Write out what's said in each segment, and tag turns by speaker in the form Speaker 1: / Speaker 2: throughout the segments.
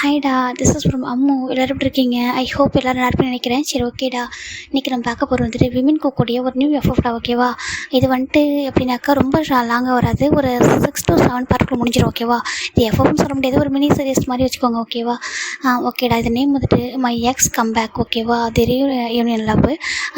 Speaker 1: ஹாய்டா, this is from Ammu. எல்லோரும் எப்படி இருக்கீங்க? ஐ ஹோப் எல்லோரும் நல்லா இருப்பேன்னு நினைக்கிறேன். சரி, ஓகேடா. இன்றைக்கி நம்ம பார்க்க போகிறது வந்துட்டு விமன் கூக்கூடிய ஒரு நியூ எஃப்எஃப்டா, ஓகேவா? இது வந்துட்டு எப்படின்னாக்கா ரொம்ப லாங்காக வராது, ஒரு 6 to 7 பார்ட்டில் முடிஞ்சிடும், ஓகேவா? இது எஃப்எஃப்னு சொல்ல முடியாது, ஒரு மினி சீரிஸ் மாதிரி வச்சுக்கோங்க, ஓகேவா? ஓகேடா. இது நேம் வந்துட்டு மை எக்ஸ் கம்பேக், ஓகேவா? அது யூனியன் லவ்.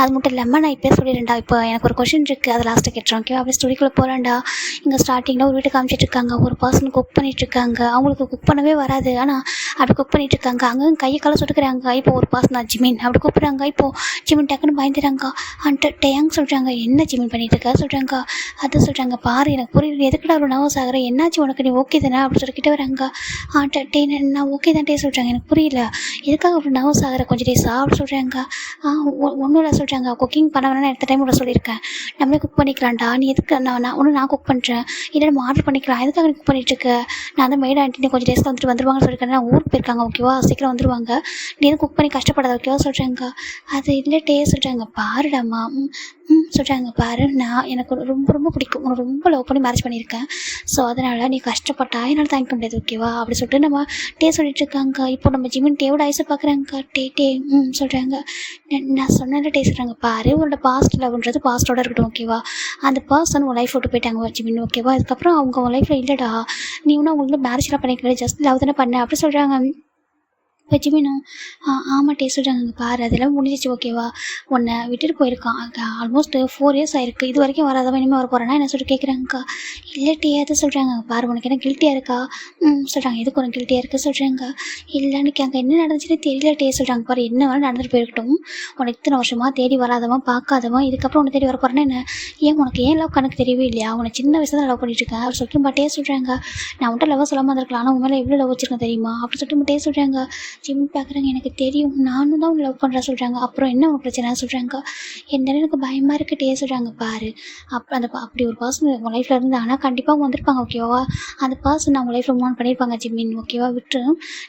Speaker 1: அது மட்டும் இல்லாமல் நான் இப்போ சொல்லிடுறேன்டா. இப்போ எனக்கு ஒரு கொஷின் இருக்குது, அது லாஸ்ட்டாக கேட்டுறேன், ஓகேவா? அப்படியே ஸ்டோரிக்குள்ளே போகிறேன்டா. இங்கே ஸ்டார்டிங்கில் ஒரு வீட்டுக்கு காமிச்சிட்டு இருக்காங்க, ஒரு பர்சன் குக் பண்ணிகிட்ருக்காங்க. அவங்களுக்கு குக் பண்ணவே வராது, ஆனால் அப்படி குக் பண்ணிட்டு இருக்காங்க. அங்கே கையை காலை சுட்டுக்கிறாங்க. இப்போ ஒரு பாசம் தான் ஜிமின் அப்படி கூப்பிட்றாங்க. இப்போது ஜிமின் டக்குன்னு பயந்துறாங்க. அன்ட்டு டேங் சொல்கிறாங்க, என்ன ஜிமின் பண்ணிட்டு இருக்கா சொல்கிறாங்க. அது சொல்கிறாங்க, பாரு எனக்கு புரியல, எதுக்குடா அவ்வளோ நர்வஸ் ஆகிற, என்னாச்சு உனக்கு, நீ ஓகே தானே அப்படி சொல்லிக்கிட்டே வராங்க. டே நான் ஓகே தான் டே சொல்கிறாங்க, எனக்கு புரியல எதுக்காக அவ்வளோ நர்வஸ் ஆகிற, கொஞ்சம் டேஸா அப்படி சொல்கிறாங்க. ஒன்றும் இல்லை சொல்கிறாங்க, குக்கிங் பண்ண வேணாம் எடுத்த டைம் கூட சொல்லியிருக்கேன், நம்மளே குக் பண்ணிக்கலாம்டா, நீ எதுக்கு நான் குக் பண்ணுறேன், இல்லை நம்ம ஆர்டர் பண்ணிக்கலாம், எதுக்காக நீ குக் பண்ணிட்டுருக்க, நான் வந்து மெய்ட் ஆண்டி கொஞ்சம் டேஸில் வந்துட்டு வந்துருவாங்கன்னு சொல்லியிருக்கேன், நான் ஊருக்கு போயிருக்காங்க, ஓகேவா? சீக்கிரம் வந்துடுவாங்க, நீ எதுவும் குக் பண்ணி கஷ்டப்படாத, ஓகேவா சொல்கிறாங்க. அது இல்லை டே சொல்கிறாங்க, பாருடாம்மா சொல்கிறாங்க, பாரு நான் எனக்கு ரொம்ப ரொம்ப பிடிக்கும், உனக்கு ரொம்ப லவ் பண்ணி மேரேஜ் பண்ணியிருக்கேன், ஸோ அதனால் நீ கஷ்டப்பட்டா என்னால் தாங்கிக்க முடியாது, ஓகேவா? அப்படி சொல்லிட்டு நம்ம டே சொல்லிட்டு இருக்காங்க. இப்போ நம்ம ஜிமின் டேவோட ஐஸை பார்க்குறாங்க. டே சொல்கிறாங்க, நான் சொன்ன டே சொல்கிறாங்க, பாரு உன்னோட பாஸ்ட் லவ்ன்றது பாஸ்ட்டோட இருக்கட்டும், ஓகேவா? அந்த பர்சன் உன் லைஃப் விட்டு போயிட்டாங்க ஜிமின், ஓகேவா? அதுக்கப்புறம் அவங்க உன் லைஃப்பில் இல்லைடா, நீ ஒன்றும் அவங்களுக்கு மேரேஜ்லாம் பண்ணிக்கல, ஜஸ்ட் லவ் தானே பண்ண அப்படி சொல்கிறாங்க. இப்போ ஜிமினும் ஆமாம் டே சொல்கிறாங்க, பாரு அதெல்லாம் முடிஞ்சிச்சு, ஓகேவா? உன்னை விட்டுட்டு போயிருக்கான், ஆல்மோஸ்ட் 4 years ஆயிருக்கு, இது வரைக்கும் வராதவன் இனிமேல் வர போகிறானா என்ன சொல்லிட்டு கேட்குறாங்கக்கா. இல்லை டே அதை சொல்கிறாங்க, பாரு உனக்கு என்ன கில்ட்டியாக இருக்கா சொல்கிறாங்க, எதுக்கு உனக்கு கில்ட்டியாக இருக்குது சொல்கிறாங்க. இல்லைன்னு அங்கே என்ன நடந்துச்சுன்னு தெரியல டே சொல்கிறாங்க, பாரு என்ன வேணும் நடந்துட்டு போயிருக்கட்டும், உனக்கு இத்தனை வருஷமாக தேடி வராதவன் பார்க்காதவன் இதுக்கப்புறம் உன்னை தேடி வர போகிறேன்னா என்ன, உனக்கு ஏன் லவ் கணக்கு தெரியவே இல்லையா, உனக்கு சின்ன வயசு தான் லவ் பண்ணிட்டுருக்கேன் அப்படி சொல்லிட்டு மட்டே சொல்கிறாங்க. நான் உன்ட்ட லவ் சொல்லாமல் இருந்திருக்கலாம், ஆனால் உண்மையில எவ்வளோ லவ் வச்சிருக்கேன் தெரியுமா அப்படி சொல்லிட்டு மட்டே சொல்கிறாங்க. ஜிமின் பார்க்குறாங்க, எனக்கு தெரியும், நானும் தான் உன்னை லவ் பண்ணுறேன் சொல்கிறாங்க. அப்புறம் என்ன உனக்கு பிரச்சனை சொல்கிறாங்க. என்ன எனக்கு பயமாக இருக்குட்டே சொல்கிறாங்க, பாரு அப்படி ஒரு பர்சன் உங்கள் லைஃப்பில் இருந்து ஆனால் கண்டிப்பாக அவங்க வந்திருப்பாங்க, ஓகேவா? அந்த பர்சன் அவங்க லைஃப்பில் மூவ் பண்ணியிருப்பாங்க ஜிமின், ஓகேவா? விட்டு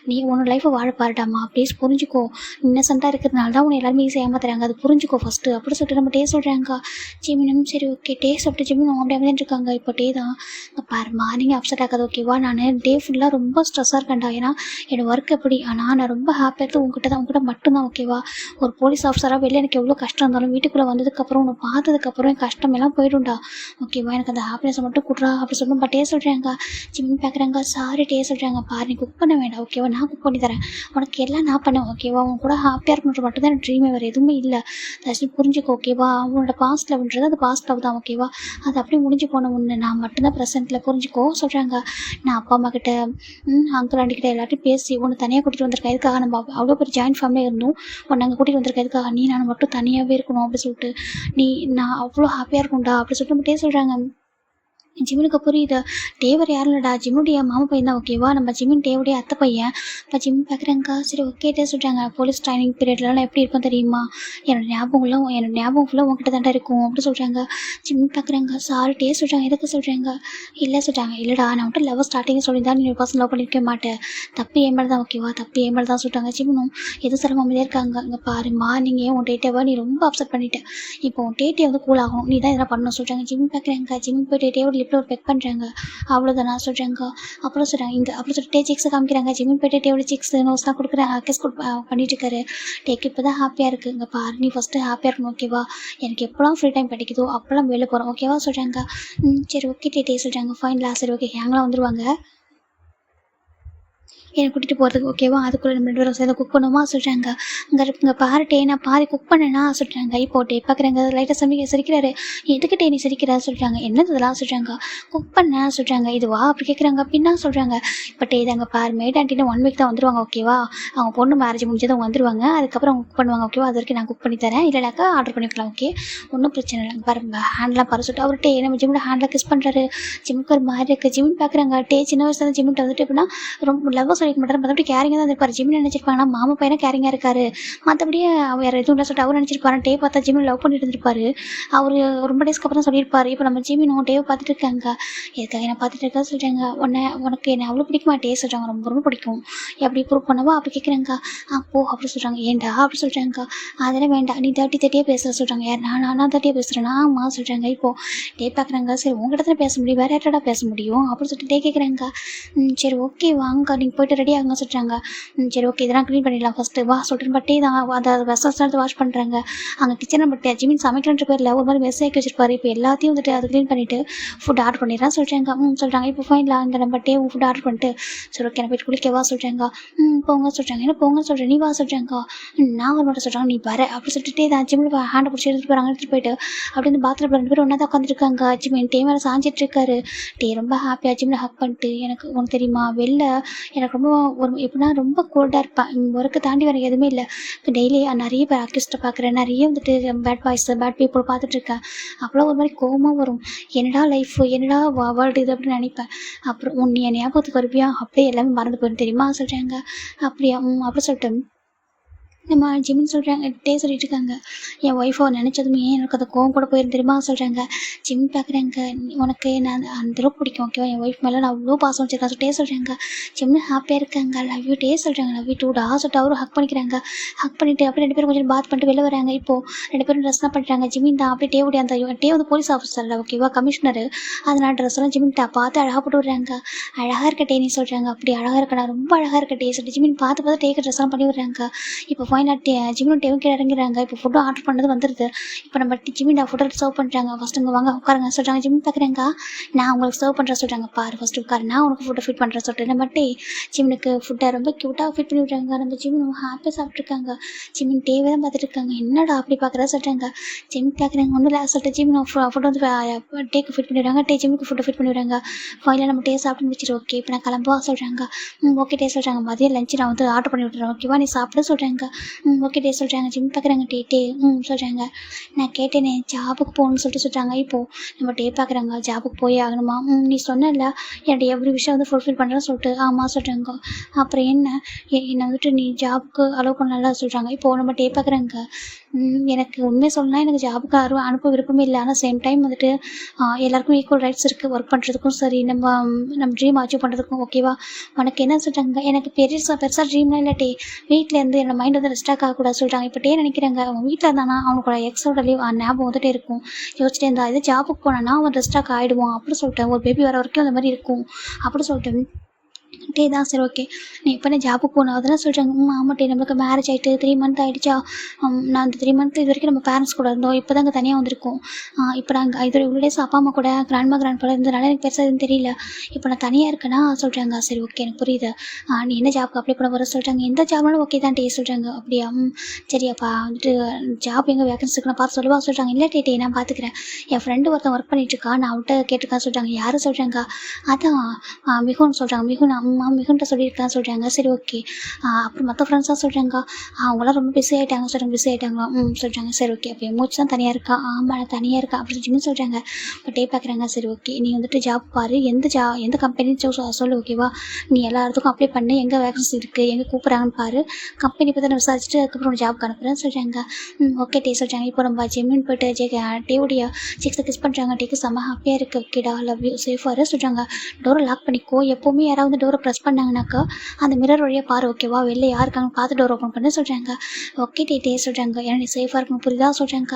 Speaker 1: நீ உன்னோட லைஃப்பை வாழ பாருட்டாமா, ப்ளீஸ் புரிஞ்சுக்கோ, இன்னசென்ட்டாக இருக்கிறதுனால தான் உன்னை எல்லாருமே ஈஸியாக ஏமாத்துறாங்க, அது புரிஞ்சுக்கோ ஃபஸ்ட்டு அப்படி சொல்லிட்டு நம்ம டே சொல்கிறாங்க. ஜிமினும் சரி ஓகே டே சொல்லிட்டு ஜிமின் அப்படியே வந்து இருக்காங்க. இப்போ டே தான், பாரு மார்னிங் அப்செட் ஆகாது, ஓகேவா? நான் டே ஃபுல்லாக ரொம்ப ஸ்ட்ரெஸ்ஸாக இருக்கேன்டா, ஏன்னா என்னோடய ஒர்க் எப்படி, ஆனால் நான் ரொம்ப ஹாப்பியாக இருக்குது உங்ககிட்ட மட்டும்தான், ஓகேவா? ஒரு போலீஸ் ஆஃபீஸராக வெளியே எனக்கு எவ்வளோ கஷ்டம் இருந்தாலும் வீட்டுக்குள்ளே வந்ததுக்கப்புறம் உன்னை பார்த்ததுக்கப்புறம் என் கஷ்டம் எல்லாம் போய்டும்டா, ஓகேவா? எனக்கு அந்த ஹாப்பினஸை மட்டும் கொடுறா அப்படி சொல்லணும். பட் டே சொல்கிறாங்க. ஜிமின் பார்க்குறாங்க, சாரி டே சொல்கிறாங்க, பாரு நீ குக் பண்ண வேண்டாம், ஓகேவா? நான் குக் பண்ணி தரேன், உனக்கு எல்லாம் நான் பண்ணேன், ஓகேவா? உன் கூட ஹாப்பியாக இருக்கணுன்ற மட்டும் தான் எனக்கு ட்ரீமே, வேறு எதுவுமே இல்லை, தயவுசெய்து புரிஞ்சுக்கோ, ஓகேவா? அவனோட பாஸ்ட் லவ்ன்றது அது பாஸ்ட் லவ் தான், ஓகேவா? அது அப்படியே முடிஞ்சு போன ஒன்று, நான் மட்டும்தான் ப்ரெசென்ட்டில், புரிஞ்சுக்கோ சொல்கிறாங்க. நான் அப்பா அம்மா கிட்ட அங்கிள் ஆண்டி கிட்ட எல்லாத்தையும் பேசி உன்னை தனியாக கூட்டிகிட்டு வந்திருக்கேன், இதுக்காக நம்ம அவ்வளோ பெரிய ஜாயின்ட் ஃபேமிலியாக இருந்தோம், உன்னை அங்கே கூட்டிகிட்டு வந்திருக்கேன், இதுக்காக நீ நான் மட்டும் தனியாகவே இருக்கணும் அப்படி சொல்லிட்டு நான் அவ்வளோ ஹாப்பியாக இருக்கும்டா அப்படி சொல்லிட்டு மட்டும் சொல்கிறாங்க. ஜிமினுக்கு புரியுது, டேவர் யாரும் இல்லைடா, ஜிம்முடைய மாமா பையன் தான், ஓகேவா? நம்ம ஜிமின் டேவுடைய அத்தை பையன். இப்போ ஜிமின் பார்க்குறாங்க, சரி ஓகேட்டே சொல்கிறாங்க. போலீஸ் ட்ரைனிங் பீரியட்லாம் எப்படி இருக்கும் தெரியுமா, என்னோட ஞாபகம் ஃபுல்லாக உங்ககிட்ட தாண்டா இருக்கும் அப்படி சொல்கிறாங்க. ஜிமின் பார்க்குறாங்க, சாரி டே சொல்கிறாங்க, எதுக்கு சொல்கிறாங்க. இல்லை சொல்கிறாங்க, இல்லைடா நான் வந்துட்டு லவ் ஸ்டார்டிங் சொல்லியிருந்தா நீ பர்சன் லவ் பண்ணியிருக்க மாட்டேன், தப்பு ஏன் மேலே தான், ஓகேவா? தப்பு ஏன் மேலே தான் சொல்கிறாங்க. ஜிமினும் எது சிரமம் அமைதியாக இருக்காங்க. இங்கே பாருமா, நீங்கள் உன் டேட்டேவா நீ ரொம்ப அப்செட் பண்ணிட்டேன், இப்போ உன் டேட்டே வந்து கூல் ஆகணும், நீ தான் இதெல்லாம் பண்ணணும் சொல்கிறாங்க. ஜிமின் பார்க்குறாங்க. ஜிமின் போய் டேட்டேவோட லிப்பில் ஒரு பெக் பண்ணுறாங்க, அவ்வளோதானா சொல்கிறாங்க. அப்புறம் சொல்கிறாங்க இங்கே அப்படி சொல்லிட்டு சிக்ஸை காமிக்கிறாங்க. ஜிமின் போய்ட்டு டேவோட சிக்ஸ் நோஸ்லாம் கொடுக்குறாங்க, கிஸ் பண்ணிட்டு இருக்காரு. டேக்கு இப்போ தான் ஹாப்பியாக இருக்குது, இங்கே பாரு நீ ஃபஸ்ட்டு ஹாப்பியாக இருக்கணும், ஓகேவா? எனக்கு எப்போலாம் ஃப்ரீ டைம் கிடைக்குதோ அப்போல்லாம் வெளில போகிறோம், ஓகேவா சொல்கிறாங்க. சரி ஓகே டே சொல்கிறாங்க, ஃபைனலாக சரி ஓகே கேங்கெலாம் வந்துடுவாங்க என்னை கூட்டிகிட்டு போகிறதுக்கு, ஓகேவா? அதுக்குள்ளே நம்ம 2 பேரும் சேர்ந்து குக் பண்ணுவோமா சொல்கிறாங்க. இங்கே பாரு டே நான் பாரு குக் பண்ணேன்னா சொல்கிறாங்க. இப்போ டே பார்க்குறாங்க, லைட்டாக சிரிக்கிறாரு. எதுக்கு டே நீ சிரிக்கிறா சொல்கிறாங்க. என்னது இதெல்லாம் சொல்கிறாங்க. குக் பண்ண சொல்கிறாங்க. இதுவா அப்படி கேட்குறாங்க. பின்னா சொல்கிறாங்க. இப்போ டே தாங்க பாரு மெய்ட் ஆண்டின்னு 1 week தான் வந்துடுவாங்க, ஓகேவா? அவங்க பொண்ணு மேரேஜ் முடிஞ்சது அவங்க வந்துடுவாங்க, அதுக்கப்புறம் அவங்க குக் பண்ணுவாங்க, ஓகேவா? அது வரைக்கும் நான் குக் பண்ணி தரேன், இல்லைனாக்கா ஆர்டர் பண்ணிக்கலாம், ஓகே? ஒன்றும் பிரச்சனை இல்லை, பாருங்க ஹேண்ட்லாம் பாரு சொல்லிட்டு அவர் டே நம்ம ஜிம்மில் ஹேண்டில் கிஸ் பண்ணுறாரு. ஜிம்முக்கு ஒரு மாதிரி இருக்குது. ஜிம்மின் பார்க்குறாங்க. டே சின்ன வயசுல தான் ஜிம்மிட்ட வந்துட்டு எப்படின்னா ரொம்ப லவ் சொல்லிக்க மாட்டார், மற்றபடி கேரிங்காக தான் இருப்பார். ஜிமின் நினச்சிருப்பாங்கன்னா மாமா பையனா கேரிங்காக இருக்காரு, மற்றபடியே அவர் வேறு எதுவும் இல்லை சொல்லிட்டு அவர் நினச்சிருப்பாரு. டே பார்த்தா ஜிமின் லவ் பண்ணிட்டு இருந்திருப்பாரு, அவர் ரொம்ப டேஸ்க்கு அப்புறம் சொல்லியிருப்பாரு. இப்போ நம்ம ஜிமினும் டேவை பார்த்துட்டு இருக்காங்க. எதுக்காக என்ன பார்த்துட்டு இருக்கா சொல்கிறாங்க. உனக்கு என்ன அவ்வளோ பிடிக்குமா டே சொல்கிறாங்க. ரொம்ப ரொம்ப பிடிக்கும், எப்படி ப்ரூவ் பண்ணவா அப்படி கேட்குறாங்க. அப்போ அப்படி சொல்கிறாங்க. ஏன்டா அப்படி சொல்கிறாங்க. அதெல்லாம் வேண்டாம், நீ தட்டியாக பேசுகிற சொல்கிறாங்க. யார் நான் தட்டியாக பேசுகிறேன்னா ஆமா சொல்கிறாங்க. இப்போது டே பார்க்குறாங்க. சரி உங்கள்கிட்ட தான் பேச முடியும், வேறு யார்ட்டா பேச முடியும் அப்படின்னு சொல்லிட்டு டே கேட்குறாங்க. சரி ஓகே வாங்க நீங்கள் போய்ட்டு போயிட்டு ரெடி ஆகுங்க சொல்கிறாங்க. சரி ஓகே இதெல்லாம் க்ளீன் பண்ணிடலாம் ஃபஸ்ட்டு வா சொல்லிட்டு பட்டே தான் அந்த வெசல்ஸ் எடுத்து வாஷ் பண்ணுறாங்க. அங்கே கிச்சனை பட்டு ஜிமின் சமைக்கிறன்ற பேரில் ஒரு மாதிரி மெஸ் ஆக்கி வச்சிருப்பாரு. இப்போ எல்லாத்தையும் வந்துட்டு அதை க்ளீன் பண்ணிவிட்டு ஃபுட் ஆர்டர் பண்ணிடுறேன் சொல்கிறாங்க. சொல்கிறாங்க இப்போ ஃபைனில் அங்கே நம்ம டே ஃபுட் ஆர்டர் பண்ணிட்டு சரி ஓகே நான் போயிட்டு குளிக்கவா சொல்கிறாங்க. போங்க சொல்கிறாங்க. என்ன போங்க சொல்கிறேன் நீ வா சொல்கிறாங்க. நான் வர மாட்டேன் சொல்கிறாங்க. நீ வர அப்படி சொல்லிட்டு தான் ஜிம்மில் ஹேண்டை பிடிச்சி எடுத்துகிட்டு போகிறாங்க. எடுத்துகிட்டு போயிட்டு அப்படி வந்து பாத்ரூமில் 2 பேரும் ஒன்றா தான் உட்காந்துருக்காங்க. ஜிமின் டே மேலே சாஞ்சிட்டு இருக்காரு. டே ரொம்ப ஹாப்பியாக ஜிம்மில் ஹக் பண்ணிட்டு எனக்கு உனக்கு தெரியுமா வெளில எனக்கு ரொம்ப ஒரு எப்படின்னா ரொம்ப கோல்டாக இருப்பேன். ஒர்க்கு தாண்டி வேறு எதுவுமே இல்லை. டெய்லி நிறைய பேர் ஆர்டிஸ்ட்டை பார்க்குறேன். நிறைய வந்துட்டு பேட் பாய்ஸ் பேட் பீப்புள் பார்த்துட்ருக்கேன். அப்போலாம் ஒரு மாதிரி கோவமாக வரும். என்னடா லைஃப் என்னடா வேர்ல்டு இது அப்படின்னு நினைப்பேன். அப்புறம் நீ என் ஞாபகத்துக்கு வருவியா அப்படியே எல்லாமே மறந்து போயிடும் தெரியுமா சொல்கிறாங்க. அப்படியா அப்படி சொல்லிட்டு நம்ம ஜிமின் சொல்கிறாங்க. டே சொல்லிட்டு இருக்காங்க. என் ஒய்ஃபை நினச்சதுமே எனக்கு அந்த கோவம் கூட போயிருந்து தெரியுமா சொல்கிறாங்க. ஜிமின் பார்க்குறாங்க. உனக்கு நான் அந்த அளவுக்கு பிடிக்கும் ஓகேவா என் ஒய்ஃப் மேலே நான் அவ்வளோ பாசம் வச்சுருக்கேன் சொல்லிட்டு டே சொல்கிறாங்க. ஜிமின் ஹாப்பியாக இருக்காங்க. லவ் யூ டே சொல்கிறாங்க. லவ் யூ டூடா சொல்லிட்டு அவரும் ஹக் பண்ணிக்கிறாங்க. ஹக் பண்ணிவிட்டு அப்படியே 2 பேரும் கொஞ்சம் பாத் பண்ணிட்டு வெளில வராங்க. இப்போது 2 பேரும் ட்ரெஸ்லாம் பண்ணிட்டாங்க. ஜிமின் தான் அப்படியே டேவுடைய அந்த டே வந்து போலீஸ் ஆஃபீஸரில் ஓகேவா கமிஷனர். அதனால் ட்ரெஸ்லாம் ஜிமின் பார்த்து அழகாக போட்டு விடுறாங்க. அழகாக இருக்க டே நீ சொல்கிறாங்க. அப்படி அழகாக இருக்கடா ரொம்ப அழகாக இருக்க டே சொல்லிட்டு ஜிமின் பார்த்து டேக்கு ட்ரெஸ்லாம் பண்ணி விடுறாங்க. இப்போ ஃபைனல் ஜிமினும் டேவும் கீழே இறங்கிறாங்க. இப்போ ஃபுட்டு ஆர்டர் பண்ணது வந்துடுது. இப்போ நம்ம ஜிமின் ஃபுட்டை சர்வ் பண்ணுறாங்க. ஃபஸ்ட்டு இங்கே வாங்க உட்காருங்க சொல்கிறாங்க. ஜிமின் பார்க்குறேங்க. நான் உங்களுக்கு சர்வ் பண்ணுறேன் சொல்கிறாங்க. பாரு ஃபஸ்ட்டு உட்காரு நான் உனக்கு ஃபுட்டை ஃபிட் பண்ணுறேன் சொல்லிட்டு நம்ம ஜிமினுக்கு ஃபுட்டை ரொம்ப க்யூட்டாக ஃபிட் பண்ணி விட்றாங்க. நம்ம ஜிமின் ஹாப்பியாக சாப்பிட்ருக்காங்க. ஜிமின் டேவே தான் பார்த்துட்டு இருக்காங்க. என்னடா அப்படி பார்க்குறா சொல்கிறாங்க. ஜிமின் பார்க்குறாங்க ஒன்றும் இல்லை சொல்லிட்டு ஜிமின் ஃபுட்டை வந்து டேக்கு ஃபிட் பண்ணிவிடுறாங்க. ஜிமினுக்கு ஃபுட்டை ஃபிட் பண்ணிவிடுறாங்க. ஃபைனலாக நம்ம டே சாப்பிட்டு முடிச்சிட்டு ஓகே இப்போ நான் கிளம்புவா சொல்கிறாங்க. ஓகே டே சொல்கிறாங்க. மதியம் லஞ்சு நான் வந்து ஆர்டர் பண்ணி விட்றேன் ஓகேவா நீ சாப்பிட சொல்கிறாங்க. ஓகே டே சொல்கிறாங்க. ஜிம் பார்க்குறாங்க. டே சொல்கிறாங்க. நான் கேட்டேனே ஜாபுக்கு போகணும்னு சொல்கிறாங்க. இப்போது நம்ம டே பார்க்குறாங்க. ஜாபுக்கு போய் ஆகணுமா நீ சொன்னல என்னோட எவ்ரி விஷயம் வந்து ஃபுல்ஃபில் பண்ணுறேன்னு சொல்லிட்டு ஆமாம் சொல்கிறாங்க. அப்புறம் என்னை வந்துட்டு நீ ஜாபுக்கு அலோவ் பண்ணலாம் சொல்கிறாங்க. இப்போது நம்ம டே பார்க்குறாங்க. எனக்கு உண்மையை சொல்லலாம் எனக்கு ஜாபுக்கு அனுப்ப விருப்பமே இல்லை. ஆனால் சேம் டைம் வந்துட்டு எல்லாருக்கும் ஈக்குவல் ரைட்ஸ் இருக்குது. ஒர்க் பண்ணுறதுக்கும் சரி நம்ம ட்ரீம் அச்சீவ் பண்ணுறதுக்கும் ஓகேவா உனக்கு என்ன சொல்கிறாங்க. எனக்கு பெருசாக ட்ரீம்லாம் இல்லை டே வீட்டிலேருந்து என்னோட மைண்ட் வந்து ரெஸ்டாக் ஆகக்கூடாது சொல்கிறாங்க. இப்போ டே நினைக்கிறாங்க அவன் வீட்டில் இருந்தானா அவனுக்கு எக்ஸோட லீவ் ஞாபகம் வந்துட்டே இருக்கும். யோசிச்சிட்டே இருந்தா இது ஜாபுக்கு போனான்னா அவன் ரெஸ்டாக் ஆகிடுவான் அப்படி சொல்லிட்டேன். ஒரு பேபி வர வரைக்கும் அந்த மாதிரி இருக்கும் அப்படி சொல்லிட்டு டே தான் சரி ஓகே நீ எப்போ ஜாபுக்கு போகணும் அதெல்லாம் சொல்கிறாங்க. ஆமாம் டே நம்மளுக்கு மேரேஜ் ஆகிட்டு 3 மந்த் ஆகிடுச்சா. நான் அந்த 3 மந்த் இது வரைக்கும் நம்ம பேரண்ட்ஸ் கூட இருந்தோம். இப்போ தான் அங்கே தனியாக வந்திருக்கோம். இப்போ நாங்கள் இது இவ்வளோ டேஸ் அப்பா அம்மா கூட கிராண்ட்பா இருந்ததுனால எனக்கு பெருசாக எதுவும் தெரியல. இப்போ நான் தனியாக இருக்கேன்னா சொல்கிறாங்க. சரி ஓகே எனக்கு புரியுது. நீ என்ன ஜாப்க்கு அப்ளை பண்ண வர சொல்கிறாங்க. எந்த ஜாப்னாலும் ஓகே தான் டே சொல்கிறாங்க. அப்படியா சரியாப்பா வந்துட்டு ஜாப் எங்கே வேகன்சி இருக்குன்னு பார்த்து சொல்லுவா சொல்கிறாங்க. இல்லை டே நான் பார்த்துக்கிறேன். என் ஃப்ரெண்டு ஒருத்தன் ஒர்க் பண்ணிட்டுருக்கா நான் அவன்கிட்ட கேட்டிருக்கான்னு சொல்கிறாங்க. யாரும் சொல்கிறாங்க. அதான் மிகுன்னு சொல்கிறாங்க. மிகுன்ட்ட சொல்லியிருக்கேன் சொல்கிறாங்க. சரி ஓகே அப்புறம் மற்ற ஃப்ரெண்ட்ஸாக சொல்கிறாங்க. அவங்களாம் ரொம்ப பிஸி ஆகிட்டாங்க சொல்கிறாங்க. பிஸி ஆகிட்டாங்களா சொல்கிறாங்க. சரி ஓகே அப்போ மூச்சு தான் தனியாக இருக்கா. ஆமாம் நான் தனியாக இருக்கா அப்படின்னு சொல்லி சொல்கிறாங்க. இப்போ டே பார்க்குறாங்க. சரி ஓகே நீ வந்துட்டு ஜாப் பாரு எந்த கம்பெனின்னு சொல்லு ஓகேவா நீ எல்லா இடத்துக்கும் அப்ளை பண்ணி எங்கே வேகன்சி இருக்குது எங்கே கூப்பிட்றாங்கன்னு பாரு கம்பெனி பற்றி நான் விசாரிச்சுட்டு அதுக்கப்புறம் ஜாப்க்கு அனுப்புகிறேன்னு சொல்கிறாங்க. ஓகே டே சொல்கிறாங்க. இப்போ நம்ம ஜெமின் போய்ட்டு டேவுடைய சிக்ஸை கிஸ் பண்ணுறாங்க. டேக்கு செம்ம ஹாப்பியாக இருக்குது. ஓகேடா லவ் யூ சேஃபாக சொல்கிறாங்க. டோரை லாக் பண்ணிக்கோ. எப்போவுமே யாராவது டோரை ப்ரெஸ் பண்ணாங்கனாக்கா அந்த மிரர் வழியாக பாரு ஓகேவா வெளில யாருக்காங்க பார்த்து டோர் ஓப்பன் பண்ண சொல்கிறாங்க. ஓகே டே சொல்கிறாங்க. ஏன்னா நீ சேஃபாக இருக்கணும் புரியுதா சொல்கிறாங்க.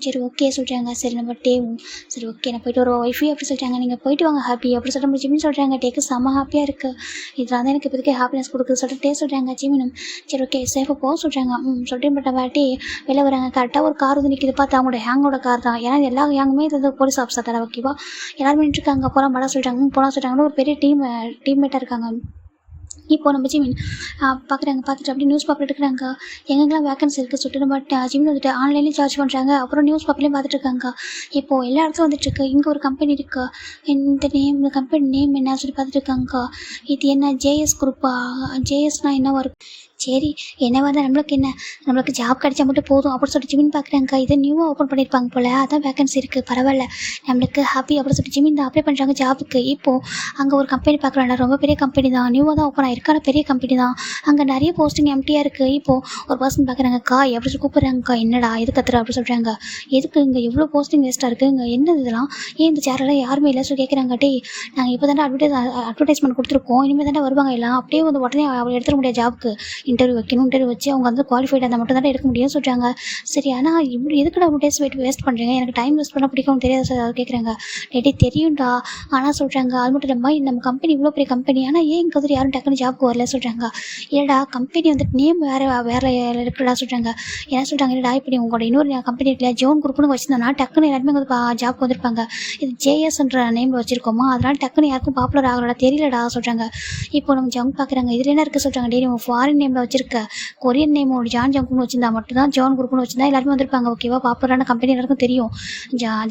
Speaker 1: சரி ஓகே சொல்கிறாங்க. சரி நம்ம டேவும் சரி ஓகே நான் போய்ட்டு ஒரு ஒய்ஃபை அப்படி சொல்கிறாங்க. நீங்கள் போய்ட்டு வாங்க ஹாப்பி அப்படி சொல்லிட்டு ஜிமின் சொல்கிறாங்க. டேக்கு செம்ம ஹாப்பியாக இருக்குது. இதெல்லாம் தான் எனக்கு இப்போதைக்கு ஹாப்பினஸ் கொடுக்குது சொல்லிட்டு டே சொல்கிறாங்க. ஜிமினும் சரி ஓகே சேஃபாக போக சொல்கிறாங்க. சொல்லிட்டு பட்ட வாட்டி வெளில வராங்க. கரெக்டாக ஒரு கார் வந்து நிற்கிது பார்த்து அவங்களோட ஹேங்கோட கார் தான். ஏன்னா எல்லா ஹேங்குமே இது போலீஸ் ஆஃபீஸர் தர ஓகேவா எல்லாருமே நின்றுருக்காங்க. போகலாம் படம் சொல்கிறாங்க. போகலாம் சொல்கிறாங்கன்னு ஒரு பெரிய டீம்மேட்டாக இருக்காங்க. இப்போ நம்ம ஜிமின் பார்க்குறாங்க. பார்த்துட்டு அப்படி நியூஸ் பேப்பர் எடுக்கிறாங்க. எங்கெங்கெல்லாம் வேகன்சி இருக்குது சொல்லிட்டு நம்ம ஜிமின் வந்துட்டு ஆன்லைன்லேயும் சார்ஜ் பண்ணுறாங்க. அப்புறம் நியூஸ் பேப்பர்லேயும் பார்த்துட்டு இருக்காங்க. இப்போது எல்லா இடத்துலையும் வந்துட்டுருக்கு. இங்கே ஒரு கம்பெனி இருக்குது. இந்த கம்பெனி நேம் என்ன சொல்லி பார்த்துட்டு இருக்காங்க. இது என்ன ஜேஎஸ் குரூப்பா ஜேஎஸ்னால் என்னவா இருக்கும். சரி என்னவா தான் நம்மளுக்கு ஜாப் கிடைச்சா மட்டும் போதும் அப்படின்னு சொல்லிட்டு ஜிமின் பார்க்குறாங்க. இதை நியூவாக ஓப்பன் பண்ணியிருப்பாங்க போல் அதான் வேகன்சி இருக்குது பரவாயில்ல நம்மளுக்கு ஹாப்பி அப்படின்னு சொல்லிட்டு ஜிமின் தான் அப்ளை பண்ணுறாங்க ஜாபுக்கு. இப்போது அங்கே ஒரு கம்பெனி பார்க்குறாங்க. ரொம்ப பெரிய கம்பெனி தான் நியூவாக தான் ஓப்பன் ஆகிருக்கான பெரிய கம்பெனி தான். அங்கே நிறைய போஸ்டிங் எம்டியாக இருக்குது. இப்போது ஒரு பர்சன் பார்க்குறாங்க. எப்படி சொல்லி கூப்பிட்றாங்கக்கா. என்னடா எது கத்துற அப்படின்னு சொல்கிறாங்க. எதுக்கு இங்கே எவ்வளோ போஸ்டிங் வேஸ்ட்டாக இருக்குது இங்கே என்ன இதெல்லாம் ஏன் இந்த சேரெல்லாம் யாருமே இல்லை சொல்லி கேட்குறாங்க. நாங்கள் இப்போ தானே அட்வர்டைஸ்மெண்ட் கொடுத்துருக்கோம் இனிமேல் தானே வருவாங்க எல்லாம் அப்படியே வந்து உடனே அவள் எடுத்துட முடியாது ஜாபுக்கு இன்டர்வியூ வைக்கணும். இன்டர்வியூ வச்சு அவங்க வந்து குவாலிஃபைட் இருந்தால் மட்டும் தானே எடுக்க முடியும்னு சொல்கிறாங்க. சரி, ஆனால் இப்படி எதுக்குடா அவ்வளோ டேஸ் வேஸ்ட் பண்ணுறீங்க, எனக்கு டைம் வேஸ்ட் பண்ண பிடிக்கும் தெரியாது சார் அது கேட்குறாங்க. டேட்டே தெரியும்டா, ஆனால் சொல்கிறாங்க அது மட்டும் இல்லாமல் நம்ம கம்பெனி இவ்வளோ பெரிய கம்பெனி, ஆனால் ஏன் இங்கே வந்து யாரும் டக்குன்னு ஜாப்க்கு வரல சொல்கிறாங்க. இல்லைடா கம்பெனி வந்துட்டு நேம் வேறு இருக்குடா சொல்கிறாங்க. என்ன சொல்கிறாங்க, இல்லைடா இப்படி உங்களோட இன்னொரு கம்பெனி இருக்குல்ல ஜோன் குரூப்னு வச்சுருந்தோன்னா டக்குன்னு எல்லாருமே வந்து ஜாப் வந்திருப்பாங்க. இது ஜேஎஸ்ன்ற நேமில் வச்சுருக்கோமா, அதனால் டக்குன்னு யாருக்கும் பாப்புலர் ஆகலடா தெரியலடா சொல்கிறாங்க. இப்போ நம்ம ஜங்க் பார்க்குறாங்க, இதில் என்ன இருக்குது சொல்கிறாங்க. டெய்லி உங்கள் ஃபாரின் நேமில் வச்சிருக்க கொரியன் நேம் ஒரு ஜான் ஜங்க்னு வச்சிருந்தா மட்டும்தான் ஜான் குரூப்னு வச்சிருந்தா எல்லாருமே வந்திருப்பாங்க. ஓகேவா, பாப்புலரான கம்பெனி எல்லாருக்கும் தெரியும்.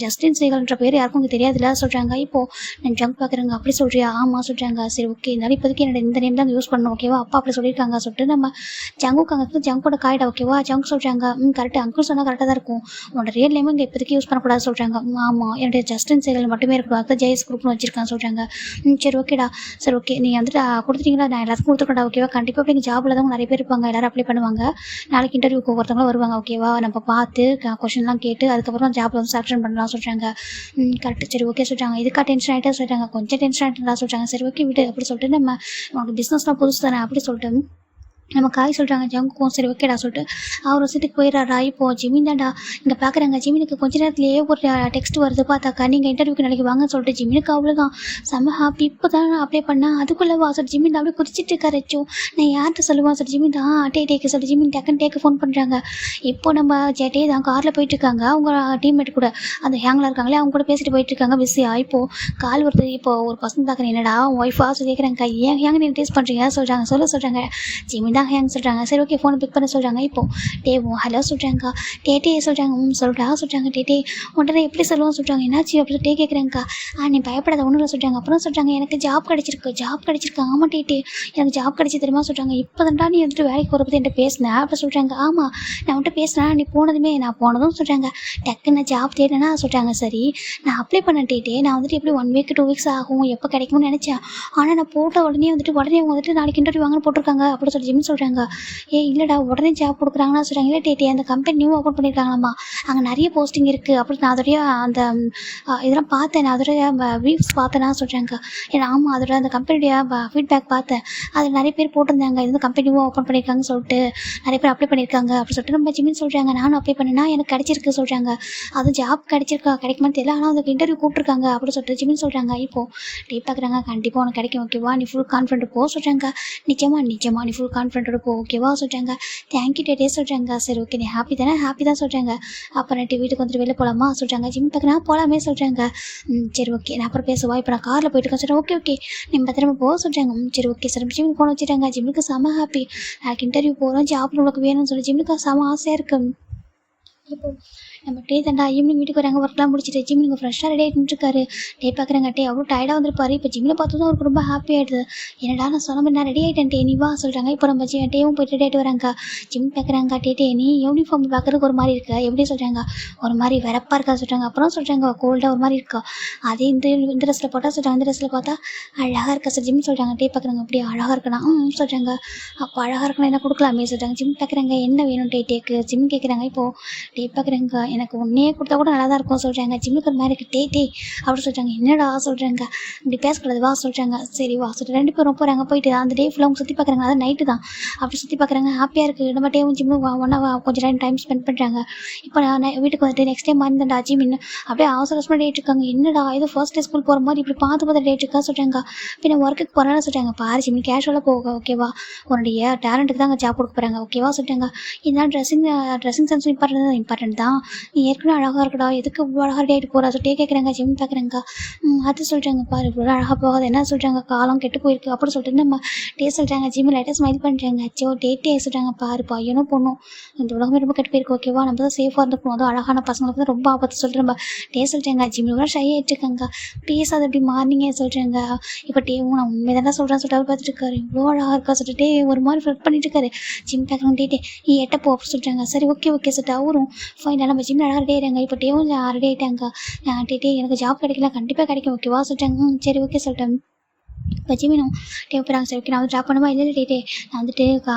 Speaker 1: ஜஸ்டின் சேகல்ன்ற பேர் யாருக்கும் இங்கே தெரியாதுல்ல சொல்கிறாங்க. இப்போது நான் ஜங்க் பார்க்குறாங்க. அப்படி சொல்கிறியா, ஆமாம் சொல்கிறாங்க. சரி ஓகே, இருந்தாலும் இப்போதைக்கு என்னோட இந்த நேம் தான் யூஸ் பண்ணணும். ஓகேவா, அப்பா அப்படி சொல்லியிருக்காங்க சொல்லிட்டு நம்ம ஜங்குக்கு அங்கே ஜங்கோட காய்டா. ஓகேவா, ஜங்க் சொல்கிறாங்க. கரெக்டாக அங்கிள் சொன்னால் கரெக்டாக தான் இருக்கும். உன்னோட ரியல் நேமும் இங்கே இப்போதைக்கு யூஸ் பண்ணக்கூடாது சொல்கிறாங்க. ஆமாம், என்னுடைய ஜஸ்டின் சேகல் மட்டுமே இருக்கணும், அதுதான் ஜேஎஸ் குரூப்னு வச்சிருக்கான்னு சொல்கிறாங்க. சரி ஓகேடா, சரி ஓகே நீங்கள் வந்துட்டு கொடுத்துட்டீங்களா, நான் எல்லாத்துக்கும் கொடுத்துருக்கேன்டா. ஓகேவா, கண்டிப்பாக அப்படி ஜாபில் தான் நிறைய பேர் இருப்பாங்க, எல்லோரும் அப்ளை பண்ணுவாங்க. நாளைக்கு இன்டர்வியூக்கு ஒவ்வொருத்தவங்களும் வருவாங்க. ஓகேவா, நம்ம பார்த்து கொஷின்லாம் கேட்டு அதுக்கப்புறம் ஜாப்பில் வந்து செலக்ஷன் பண்ணலாம் சொல்கிறாங்க. கரெக்ட், சரி ஓகே சொல்கிறாங்க. இதுக்காக டென்ஷன் ஆகிட்டா சொல்கிறாங்க. கொஞ்சம் டென்ஷன் ஆகிட்டா சொல்கிறாங்க. சரி ஓகே விடு அப்படி சொல்லிட்டு நம்ம உனக்கு பிஸ்னஸ்லாம் புதுசு தானே அப்படி சொல்லிட்டு நம்ம காய் சொல்கிறாங்க. ஜங்குக்கும் சரி ஓகேடா சொல்லிட்டு அவர் ஒரு சீட்டுக்கு போயிடுறாரா. இப்போது ஜிமின் தான்டா இங்கே பார்க்குறாங்க. ஜிமினுக்கு கொஞ்ச நேரத்துலேயே ஒரு டெக்ஸ்ட் வருது. பார்த்தாக்கா நீங்கள் இன்டர்வியூக்கு நாளைக்கு வாங்கன்னு சொல்லிட்டு ஜிமினுக்கு அவ்வளோதான் செம்ம ஹாப்பி. இப்போ தான் நான் அப்ளை பண்ணேன் அதுக்குள்ளே வா சொல்லிட்டு ஜிமின் அப்படியே குதிச்சிட்டு இருக்காரச்சோ. நான் யார்கிட்ட சொல்லுவான் சொல்லிட்டு ஜிமின் தான் டேக்கு சொல்லிட்டு ஜிமின் டக்குன்னு டேக்கு ஃபோன் பண்ணுறாங்க. இப்போ நம்ம ஜெட்டே தான் காரில் போயிட்டுருக்காங்க. அவங்க டீம்மேட் கூட அந்த ஹேங்கில் இருக்காங்களே அவங்க கூட பேசிட்டு போயிட்டுருக்காங்க பிஸியாக. இப்போது கால் வருது. இப்போது ஒரு பசங்க பார்க்குறேன், என்னடா ஒய்ஃபா சொல்லி கேட்குறாங்க. ஏன் ஹேங்க நீங்கள் டேஸ்ட் பண்ணுறீங்க சொல்கிறாங்க. சொல்கிறாங்க ஜிமின் தான் ஹேங் சொல்கிறாங்க. சரி ஓகே ஃபோனை பிக் பண்ண சொல்கிறாங்க. இப்போது டேவும் ஹலோ சொல்கிறாங்கக்கா. டேட்டே சொல்கிறாங்க. சொல்கிறா சொல்கிறாங்க. டேட்டே உடனே எப்படி சொல்லுவோம் சொல்கிறாங்க. என்னாச்சு அப்படி டே கேட்குறாங்கக்கா. நீ பயப்படாத ஒன்றும் சொல்கிறாங்க. அப்புறம் சொல்கிறாங்க எனக்கு ஜாப் கிடச்சிருக்கு. ஆமாம் டேட்டே எனக்கு ஜாப் கிடச்சி தெரியுமா சொல்கிறாங்க. இப்போ தான்டா நீ வந்துட்டு வேலைக்கு போகிற பற்றி என்கிட்ட பேசினேன் அப்படி சொல்கிறாங்க. ஆமாம் நான் வந்துட்டு பேசினேன், நீ போனதுமே நான் போனதும் சொல்கிறாங்க. டக்குன்னு ஜாப் தேடினா சொல்கிறாங்க. சரி நான் அப்ளை பண்ண டேட்டே, நான் வந்துட்டு எப்படி 1 வீக் 2 வீக்ஸ் ஆகும் எப்போ கிடைக்கும்னு நினச்சேன். ஆனால் நான் போட்ட உடனே அவங்க வந்துட்டு நாளைக்கு இன்டர்வியூ வாங்கன்னு போட்டிருக்காங்க அப்படி சொல்லி ஜிம் சொல்கிறாங்க. இல்லைடா உடனே ஜாப் கொடுக்குறாங்கன்னா சொல்கிறாங்க. இல்லை டேட்டே அந்த கம்பெனி நியூ ஓப்பன் பண்ணியிருக்காங்களாம்மா, அங்கே நிறைய போஸ்டிங் இருக்குது அப்படி நான் அதோடைய அந்த இதெல்லாம் பார்த்தேன், நான் அதோடைய வியூஸ் பார்த்தேன்னா சொல்கிறாங்க. ஏன்னா ஆமாம் அதோட அந்த கம்பெனியுடைய ஃபீட்பேக் பார்த்தேன், அதில் நிறைய பேர் போட்டிருந்தாங்க இது வந்து கம்பெனி நியூ ஓப்பன் பண்ணியிருக்காங்கன்னு சொல்லிட்டு நிறைய பேர் அப்ளை பண்ணியிருக்காங்க அப்படி சொல்லிட்டு நம்ம ஜிமின் சொல்கிறாங்க. நானும் அப்ளை பண்ணேன்னா எனக்கு கிடச்சிருக்கு சொல்கிறாங்க. அதுவும் ஜாப் கிடைக்குமான்னு தெரியல, ஆனால் அதுக்கு இன்டர்வியூ கூப்பிட்ருக்காங்க அப்படி சொல்லிட்டு ஜிமின் சொல்கிறாங்க. இப்போது டே பார்க்குறாங்க. கண்டிப்பாக உனக்கு கிடைக்கும் ஓகேவா, நீ ஃபுல் கான்ஃபிடென்ட் போ சொல்கிறாங்க. நிச்சயமாக நீ ஃபுல் கான்ஃபிடென்ட்டோட போ ஓகேவா சொல்கிறாங்க. தேங்க்யூ டேட்டே சொல்கிறாங்க. சரி ஓகே நீ ஹாப்பி தானே, ஹாப்பி தான் சொல்கிறாங்க. அப்புறம் வீட்டுக்கு வந்துட்டு வெளில போகலாமா சொல்கிறாங்க. ஜிம் பார்க்குறேன் போகலாமே சொல்கிறாங்க. சரி ஓகே நான் அப்புறம் பேசுவா, இப்போ நான் காரில் போயிட்டு இருக்கேன் சொல்கிறேன். ஓகே நீ பத்திரமா போக சொல்கிறாங்க. சரி ஓகே சார் ஜிம்முக்கு ஃபோன் வச்சுட்டாங்க. ஜிம்முக்கு செம ஹாப்பி, எனக்கு இன்டர்வியூ போகிறோம் ஜாப் உங்களுக்கு வேணும்னு சொல்லி ஜிம்முக்கு செம ஆசையாக இருக்குது. இப்போ நம்ம டே தாண்டா ஈவினிங் வீட்டுக்கு வராங்க, ஒர்க்லாம் முடிச்சுட்டு ஜிம்மில் ஃப்ரெஷ்ஷாக ரெடி ஆகிட்டு இருக்காரு. டே பார்க்குறாங்க. டே அவ்வளோ டயர்டாக வந்துருப்பாரு. இப்போ ஜிம்மில் பார்த்ததும் அவருக்கு ரொம்ப ஹாப்பி ஆகிடுது. என்னடா நான் சொன்ன மாதிரி நான் ரெடி ஆகிட்டேன் டே நீ வா சொல்கிறாங்க. இப்போ நம்ம டேவும் போய்ட்டு ரெடி ஆகிட்டு வராங்க. ஜிம் பார்க்குறாங்க. டே நீ யூனிஃபார்ம் பார்க்குறதுக்கு ஒரு மாதிரி இருக்கா எப்படி சொல்கிறாங்க. ஒரு மாதிரி வெறப்பாக இருக்கா சொல்கிறாங்க. அப்புறம் சொல்கிறாங்க கோல்டாக ஒரு மாதிரி இருக்கா, அதே இந்த ட்ரெஸ்ஸில் போட்டால் சொல்கிறாங்க. இந்த ட்ரெஸ்ஸில் பார்த்தா அழகாக இருக்கா சார் ஜிம் சொல்கிறாங்க. டே பார்க்குறாங்க. அப்படியே அழகாக இருக்கணும் சொல்கிறாங்க. அப்போ அழகாக இருக்கணும் என்ன கொடுக்கலாமே சொல்கிறாங்க. ஜிம் பார்க்குறாங்க. என்ன வேணும் டேக்கு ஜிம் கேட்குறாங்க. இப்போது டே பார்க்குறாங்க. எனக்கு ஒன்றே கொடுத்தா கூட நல்லா தான் இருக்கும் சொல்கிறாங்க. ஜிம்முக்கு ஒரு மாதிரி இருக்குது டே அப்படி சொல்கிறாங்க. என்னடா சொல்கிறாங்க. இப்படி பேசக்கூடாது வா சொல்கிறாங்க. சரி வா சொல்லிட்டு 2 பேரும் போகிறாங்க. போயிட்டு அந்த டே ஃபுல்லாக அவங்க சுற்றி பார்க்குறாங்க. அதான் நைட்டு தான் அப்படி சுற்றி பார்க்குறாங்க. ஹாப்பியாக இருக்குது. நம்ம டேவும் ஜிம்மும் ஒன்றா கொஞ்சம் டைம் ஸ்பெண்ட் பண்ணுறாங்க. இப்போ நான் வீட்டுக்கு வந்துட்டு நெக்ஸ்ட் டைம் மறந்துடா ஜிமின் அப்படியே அவசரமாக டேட் இருக்காங்க. என்னடா ஏதோ ஃபர்ஸ்ட் டே ஸ்கூல் போகிற மாதிரி இப்படி பார்த்து டேட் இருக்கா சொல்கிறாங்க. பின்ன ஒர்க்குக்கு போகிறான்னு சொல்கிறாங்க. பாரு ஜிமின் கேஷுவலாக போக ஓகேவா, உன்னுடைய டேலண்ட்டுக்கு தான் அங்கே ஜாப் கொடுக்க போகிறாங்க ஓகேவா சொல்கிறாங்க. இதனால் ட்ரெஸ்ஸிங் சென்ஸ் இம்பார்ட்டன்ட் தான், நீ ஏற்கனவே அழகாக இருக்கடா எதுக்கு இவ்வளோ அழகாக டேட்டு போகிறா சொல்லிட்டே கேட்குறாங்க. ஜிம் பார்க்குறாங்க. அது சொல்கிறாங்க. பாரு இவ்வளோ அழகாக போகாது என்ன சொல்கிறாங்க, காலம் கெட்டு போயிருக்கு அப்படி சொல்லிட்டு நம்ம டே சொல்கிறாங்க. ஜிம் லைட்டாக ஸ்மைல் பண்ணுறாங்க. அச்சோ டேட்டே சொல்கிறாங்க. பாரு பையனும் பொண்ணும் இந்த உலகமே ரொம்ப கெட்டு போயிருக்கு ஓகேவா, நம்ம தான் சேஃபாக இருந்துக்கணும், அதுவும் அழகான பசங்களுக்கு தான் ரொம்ப ஆபத்து சொல்லிட்டு நம்ம டே சொல்கிறாங்க. ஜிம் இவ்வளோ ஷை ஆகிட்டுருக்காங்க, பேசாத அப்படி மார்னிங்கே சொல்கிறாங்க. இப்போ டேவும் நான் உண்மை தான் சொல்கிறேன் சொல்லிட்டு அவர் பார்த்துட்டு இருக்காரு. இவ்வளோ அழகாக இருக்கா சொல்லிட்டு ஒரு மாதிரி ஃப்ரெட் பண்ணிட்டு இருக்காரு. ஜிம் பார்க்குறாங்க. டேட்டே நீ எட்டப்போ அப்படி சொல்கிறாங்க. சரி ஓகே சொல்லிட்டு அவரும் ஃபைனலாக நம்ம ஜிம் அழகாக ரெடி ஆகிறாங்க. இப்போ டேவும் ரெடி ஆகிட்டாங்க. டே எனக்கு ஜாப் கிடைக்கல கண்டிப்பாக கிடைக்கும் ஓகேவா சொல்லிட்டாங்க. சரி ஓகே சொல்லிட்டேன். இப்போ ஜிமினும் போகிறாங்க. சரி ஓகே நான் வந்து ட்ராப் பண்ணுமா? இல்லை இல்லை டே நான் வந்துட்டு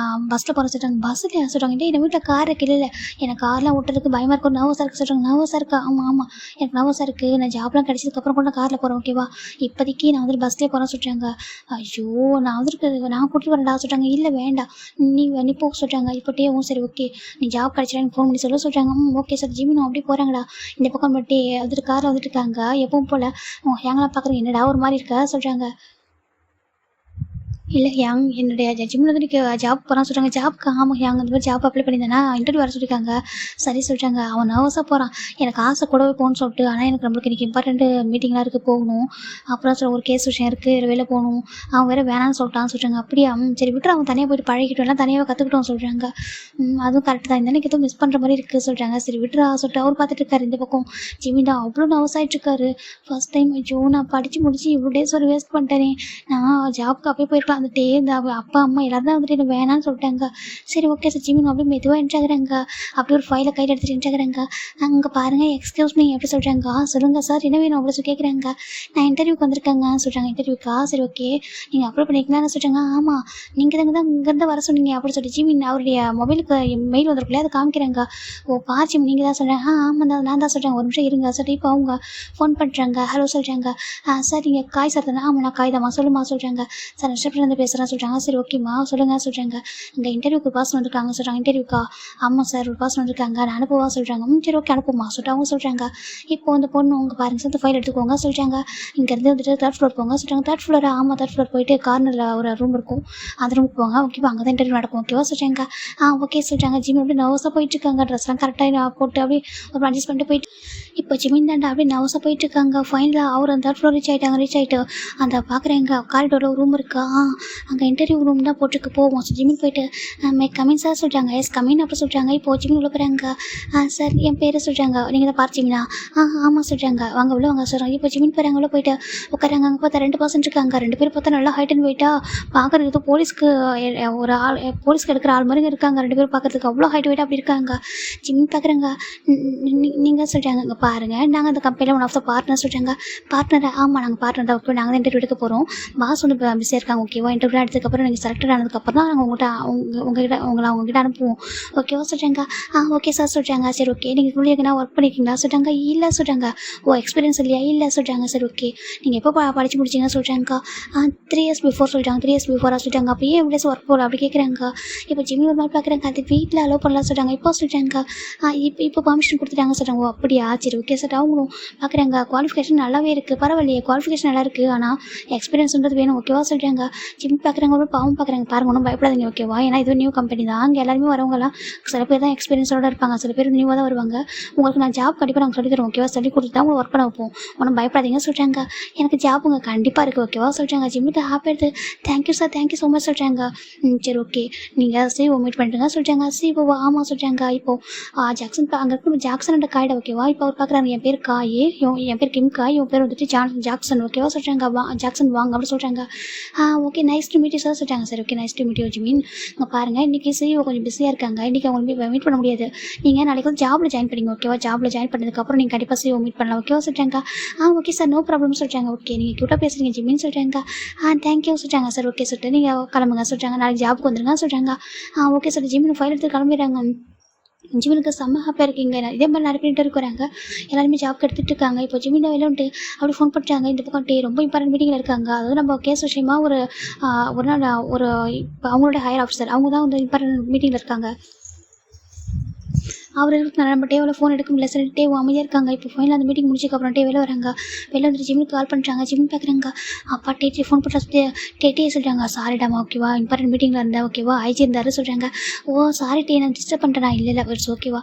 Speaker 1: பஸ்ஸில் போகிறேன் சொல்கிறாங்க. பஸ்ஸில் சொல்கிறாங்க. டே எங்கள் வீட்டில் கார் இருக்குது. இல்லை எனக்கு கார்லாம் ஓட்டுறதுக்கு பயமாக இருக்கும், நர்வஸாக இருக்குது சொல்கிறாங்க. நர்வஸாக இருக்கா? ஆமாம் ஆமாம் எனக்கு நர்வஸாக இருக்குது, நான் ஜாப்லாம் கிடச்சதுக்கப்புறம் கூட நான் காரில் போகிறேன் ஓகேவா, இப்போதைக்கு நான் வந்துட்டு பஸ்லேயே போகிறேன்னு சொல்கிறாங்க. ஐயோ நான் வந்துருக்கு நான் கூட்டிட்டு வரேன்டா சொல்கிறாங்க. இல்லை வேண்டாம் நீ போ சொல்கிறாங்க. இப்போ டேவும் சரி ஓகே நீ ஜாப் கிடச்சிடா எனக்கு ஃபோன் பண்ணி சொல்ல சொல்கிறாங்க. ஓகே சார் ஜிமினும் அப்படி போகிறாங்கடா. இந்த பக்கம் மட்டும் வந்துட்டு காரில் வந்துட்டு இருக்காங்க. எப்பவும் போல் எங்கெல்லாம் பார்க்குறேன் என்னடா ஒரு மாதிரி இருக்கா சொல்கிறாங்க. இல்லை என்னுடைய ஜிம்மில் வந்து இன்றைக்கி ஜாப் போகிறான்னு சொல்கிறாங்க. ஜாப்க்கு ஆமாம் அந்த மாதிரி ஜாப் அப்ளை பண்ணியிருந்தேன்னா இன்டர்வியூ வர சொல்லியிருக்காங்க. சரி சொல்கிறாங்க. அவன் நர்வஸாக போகிறான். எனக்கு ஆசை கூடவே போகணும்னு சொல்லிட்டு, ஆனால் எனக்கு நம்மளுக்கு இன்றைக்கி இம்பார்ட்டண்ட்டு மீட்டிங்லாம் இருக்குது போகணும். அப்புறம் சொல்ல ஒரு கேஸ் விஷயம் இருக்குது வெளில போகணும். அவன் வேறு வேணான்னு சொல்லிட்டான்னு சொல்கிறாங்க. அப்படியா சரி விட்டு அவன் தனியாக போய்ட்டு பழகிட்டோம் எல்லாம் தனியாக கற்றுக்கிட்டோம் சொல்கிறாங்க. அதுவும் கரெக்டு தான், இந்த எனக்கு எதுவும் மிஸ் பண்ணுற மாதிரி இருக்குது சொல்கிறாங்க. சரி விட்டுறா சொல்லிட்டு அவர் பார்த்துட்டு இருக்காரு இந்த பக்கம். ஜிமின் தான் அவ்வளோ நர்வஸ் ஆகிட்டு இருக்காரு. ஃபஸ்ட் டைம் ஐயோ நான் படித்து முடிச்சு இவ்வளோ டேஸ் ஒரு வேஸ்ட் பண்ணிட்டேனே, நான் ஜாப்க்கு அப்பயே போயிருக்கலாம். வந்துட்டு இந்த அப்பா அம்மா எல்லாரும் தான் வந்துட்டு எனக்கு வேணான்னு சொல்லிட்டாங்க. சரி ஓகே சார் ஜிமின் அப்படியே மெதுவாக என்ட்ராகிறாங்க. அப்படி ஒரு ஃபைலை கையில் எடுத்துகிட்டு என்ட்ராகிறாங்க. அங்கே பாருங்கள் எக்ஸ்கியூஸ் மீ எப்படி சொல்கிறாங்க. சொல்லுங்கள் சார் என்ன வேணும் அப்படி சொல்லி கேட்குறாங்க. நான் இன்டர்வியூக்கு வந்திருக்கேங்க சொல்கிறாங்க. இன்டர்வியூக்கா சரி ஓகே நீங்கள் அப்ளை பண்ணிக்கலாம்னு சொல்கிறாங்க. ஆமாம் நீங்கள் தான் இங்கேருந்து வர சொன்னீங்க அப்படி சொல்லிட்டு ஜிமின் அவருடைய மொபைலுக்கு மெயில் வந்திருக்குல்ல அதை காமிக்கிறாங்க. ஓ பார் ஜிமின் நீங்கள் தான் சொல்கிறேன். ஆமாம் தான் நான் தான் சொல்கிறேன் ஒரு நிமிஷம் இருங்க சார். இப்போ அவங்க ஃபோன் பண்ணுறாங்க. ஹலோ சொல்கிறாங்க. சார் நீங்கள் காய் சார் தானே? ஆமாம் நான் காய் தான்மா சொல்லுமா சொல்கிறாங்க. சார் ரிசப்ஷன்லேருந்து பேசுகிறேன் சொல்கிறாங்க. சரி ஓகேம்மா சொல்லுங்கள் சொல்கிறாங்க. இங்கே இன்டர்வியூக்கு பாஸ் வந்துருக்காங்க சொல்கிறாங்க. இன்டர்வியூக்கா? ஆமாம் சார் ஒரு பாஸ் வந்திருக்காங்க நான் அனுப்புவா சொல்கிறாங்க. சரி ஓகே அனுப்புமா சொல்லிட்டு அவங்க சொல்கிறாங்க. இப்போ வந்து பொண்ணு உங்கள் பாருங்க சார் ஃபைல் எடுத்துக்கோங்க சொல்கிறாங்க. இங்கேருந்து வந்துட்டு தேர்ட் ஃப்ளோர் போங்க சொல்கிறாங்க. Third floor? ஆமாம் தேர்ட் ஃப்ளோர் போயிட்டு கார்னரில் ஒரு ரூம் இருக்கும் அந்த ரூமுக்கு போங்க ஓகேவா, அங்கே தான் இன்டர்வியூ நடக்கும் ஓகேவா சொல்கிறாங்க. ஓகே சொல்கிறாங்க. ஜிம் அப்படி நர்வஸாக போயிட்டுருக்காங்க. ட்ரெஸ்லாம் கரெக்டாக போட்டு அப்படியே ஒரு அட்ஜஸ்ட் பண்ணிட்டு போயிட்டு இப்போ ஜிமின் தாண்டா அப்படியே நர்வஸாக போயிட்டுருக்காங்க. ஃபைனலாக அவர் அந்த தேர்ட் ஃப்ளோர் ரீச் ஆகிட்டு அந்த பார்க்குறேங்க காரிடோரில் ஒரு ரூம் இருக்கா, அங்கே இன்டர்வியூ ரூம் தான் போட்டுருக்கு போவோம். ஸோ ஜிமின் போயிட்டு மே கமின் சார் சொல்கிறாங்க. எஸ் கமின் அப்படி சொல்கிறாங்க. இப்போது ஜிமின் உள்ள போகிறாங்க. சார் என் பேர் சொல்கிறாங்க. நீங்கள் தான் பார்த்து ஜிமினா? ஆமாம் சொல்கிறாங்க. வாங்க உள்ள வாங்க சொல்கிறாங்க. இப்போ ஜிமின் போகிறாங்க உள்ள போயிட்டு உட்காராங்க. அங்கே பார்த்தா 2 பர்சன்ட் இருக்காங்க. 2 பேர் பார்த்தா நல்லா ஹைட்டன் வெயிட்டாக பார்க்குறதுக்கு போலீஸ்க்கு ஒரு ஆள் போலீஸ்க்கு எடுக்கிற ஆள் மாதிரி இருக்காங்க. 2 பேரும் பார்க்குறதுக்கு அவ்வளோ ஹைட் வெயிட்டாக அப்படி இருக்காங்க. ஜிமின் பார்க்குறாங்க. நீங்கள் சொல்கிறாங்க இங்கே பாருங்கள் நாங்கள் அந்த கம்பெனியில் ஒன் ஆஃப் த பார்ட்னர் சொல்கிறாங்க. பார்ட்னரை? ஆமாம் நாங்கள் பார்ட்னர் தான் ஓகே நாங்கள் தான் இன்டர்வியூ எடுக்க போகிறோம். பாஸ் வந்து பிஸியாக இருக்காங்க ஓகேவா, இன்டர்வியூ எடுத்ததுக்கப்புறம் நீங்கள் செலக்டட் ஆனதுக்கப்புறம் தான் நாங்கள் உங்கள்கிட்ட அனுப்புவோம் ஓகேவா சொல்கிறாங்க. ஓகே சார் சொல்கிறாங்க. சரி ஓகே நீங்கள் உள்ளே எங்கன்னா ஒர்க் பண்ணியிருக்கீங்களா சொல்கிறாங்க. இல்லை சொல்கிறாங்க. ஓ எக்ஸ்பீரியன்ஸ் இல்லையா? இல்லை சொல்கிறாங்க. சரி ஓகே நீங்கள் எப்போ படித்து முடிச்சிங்க சொல்கிறாங்க. 3 இயர்ஸ் பிஃபோர் சொல்கிறாங்க. 3 இயர்ஸ் பிஃபோராக சொல்கிறாங்க. அப்போ ஏன் எவ்வளோ ஒர்க் போகல அப்படி கேட்குறாங்க. இப்போ ஜிம்மி ஒரு மாதிரி பார்க்குறாங்க. அது வீட்டில் அலோவ் பண்ணலாம் சொல்கிறாங்க. இப்போ சொல்கிறாங்க. இப்போ பர்மிஷன் கொடுத்துட்டாங்க சொல்கிறாங்க. ஓ அப்படியா சரி ஓகே சார். அவங்களும் பார்க்குறாங்க குவாலிஃபிகேஷன் நல்லாவே இருக்குது பரவாயில்லையே குவாலிஃபிகேஷன் நல்லா இருக்குது ஆனால் எக்ஸ்பீரியன்ஸ்ன்றது வேணும் ஓகேவா சொல்கிறாங்க. ஜிம்மி பார்க்குறாங்க ஒரு பாவம் பார்க்குறாங்க. பாருங்க ஒன்றும் பயப்படாதீங்க ஓகேவா, ஏன்னா இது நியூ கம்பெனி தான். அங்கே எல்லாருமே வரவங்கலாம் சில பேர் தான் எக்ஸ்பீரியன்ஸோடு இருப்பாங்க, சில பேர் நியூவாக தான் வருவாங்க. உங்களுக்கு நான் ஜாப் கண்டிப்பாக நாங்கள் சொல்லித்தரோம் ஓகேவா, சொல்லி கொடுத்து தான் உங்களுக்கு ஒர்க் பண்ண வைப்போம், ஒன்றும் பயப்படாதீங்க சொல்கிறாங்க. எனக்கு ஜாப்புங்க கண்டிப்பாக இருக்குது ஓகேவா சொல்கிறாங்க. ஜிம்மிட்ட ஹாப்பி எடுத்து thank you sir thank you so much சொல்கிறாங்க. சரி ஓகே நீங்கள் சிஓ மீட் பண்ணிட்டுங்க சொல்கிறாங்க. சிஓ ஆமாம் சொல்கிறாங்க. இப்போது ஜாக்சன் அங்கே இருக்கும் ஜாக்சனோட காய்டா ஓகேவா. இப்போ அவர் பார்க்குறாங்க என் பேர் காய், என் பேர் கிம் காய், இவன் பேர் வந்துட்டு ஜாக்சன் ஓகேவா சொல்கிறாங்க. ஜாக்சன் வாங்க அப்படி சொல்கிறாங்க. Okay nice to meet you sir சொல்கிறாங்க. சரி okay nice to meet you Jimin. இங்கே பாருங்கள் இன்றைக்கி சிஓ கொஞ்சம் பிஸியாக இருக்காங்க, இன்றைக்கி அவங்க மீட் பண்ண முடியாது. நீங்கள் நாளைக்கு வந்து ஜாபில் ஜாயின் பண்ணிங்க ஓகேவா, ஜாபில் ஜாயின் பண்ணதுக்கப்புறம் நீங்கள் கண்டிப்பாக சிஓ மீட் பண்ணலாம் ஓகேவா சொல்கிறாங்க. ஓகே சார் நோ ப்ராப்ளம் சொல்கிறாங்க. ஓகே நீங்கள் க்யூட்டாக பேசுகிறீங்க ஜிமின்னு சொல்கிறாங்க. தேங்க்யூ சொல்கிறாங்க. சார் ஓகே சொல்லிட்டு நீங்கள் கிளம்புங்க சொல்கிறாங்க. நாளைக்கு ஜாபுக்கு வந்துருங்க சொல்கிறாங்க. ஓகே சார் ஜிமின் ஃபைல் எடுத்து கிளம்பிடுறாங்க. ஜிமினுக்கு செம்ம ஹாப்பியாக இருக்கீங்க. இதே மாதிரி நிறைய பேர் இருக்கிறாங்க, எல்லாருமே ஜாப்க்கு எடுத்துகிட்டு இருக்காங்க. இப்போ ஜிமின் விளையாண்டு அப்படி ஃபோன் பண்ணுறாங்க. இந்த பக்கம் ரொம்ப இம்பார்ட்டன்ட் மீட்டிங்கில் இருக்காங்க. அதாவது நம்ம கேஸ் விஷயமா ஒரு நாள் இப்போ அவங்களோட ஹையர் ஆஃபீஸர் அவங்க தான் வந்து இம்பார்ட்டன்ட் மீட்டிங்கில் இருக்காங்க. அவர் நம்ம டேவில் ஃபோன் எடுக்க முடியல. சரி டேவ் அமைதியாக இருக்காங்க. இப்போ ஃபைனல் அந்த மீட்டிங் முடிச்சதுக்கப்புறம் டே வெளில வராங்க. வெளில வந்துட்டு ஜிம்முக்கு கால் பண்ணுறாங்க. ஜிம் பார்க்குறாங்க. அப்பா டேட்டி ஃபோன் பண்ணுற டேட்டே சொல்கிறாங்க. சாரிடாமா ஓகேவா இம்பார்ட்டன்ட் மீட்டிங்கில் இருந்தேன் ஓகேவா, ஐஜி இருந்தார் சொல்கிறாங்க. ஓ சாரி டே நான் டிஸ்டர்ப் பண்ணிட்டேன். இல்லை இட்ஸ் ஓகேவா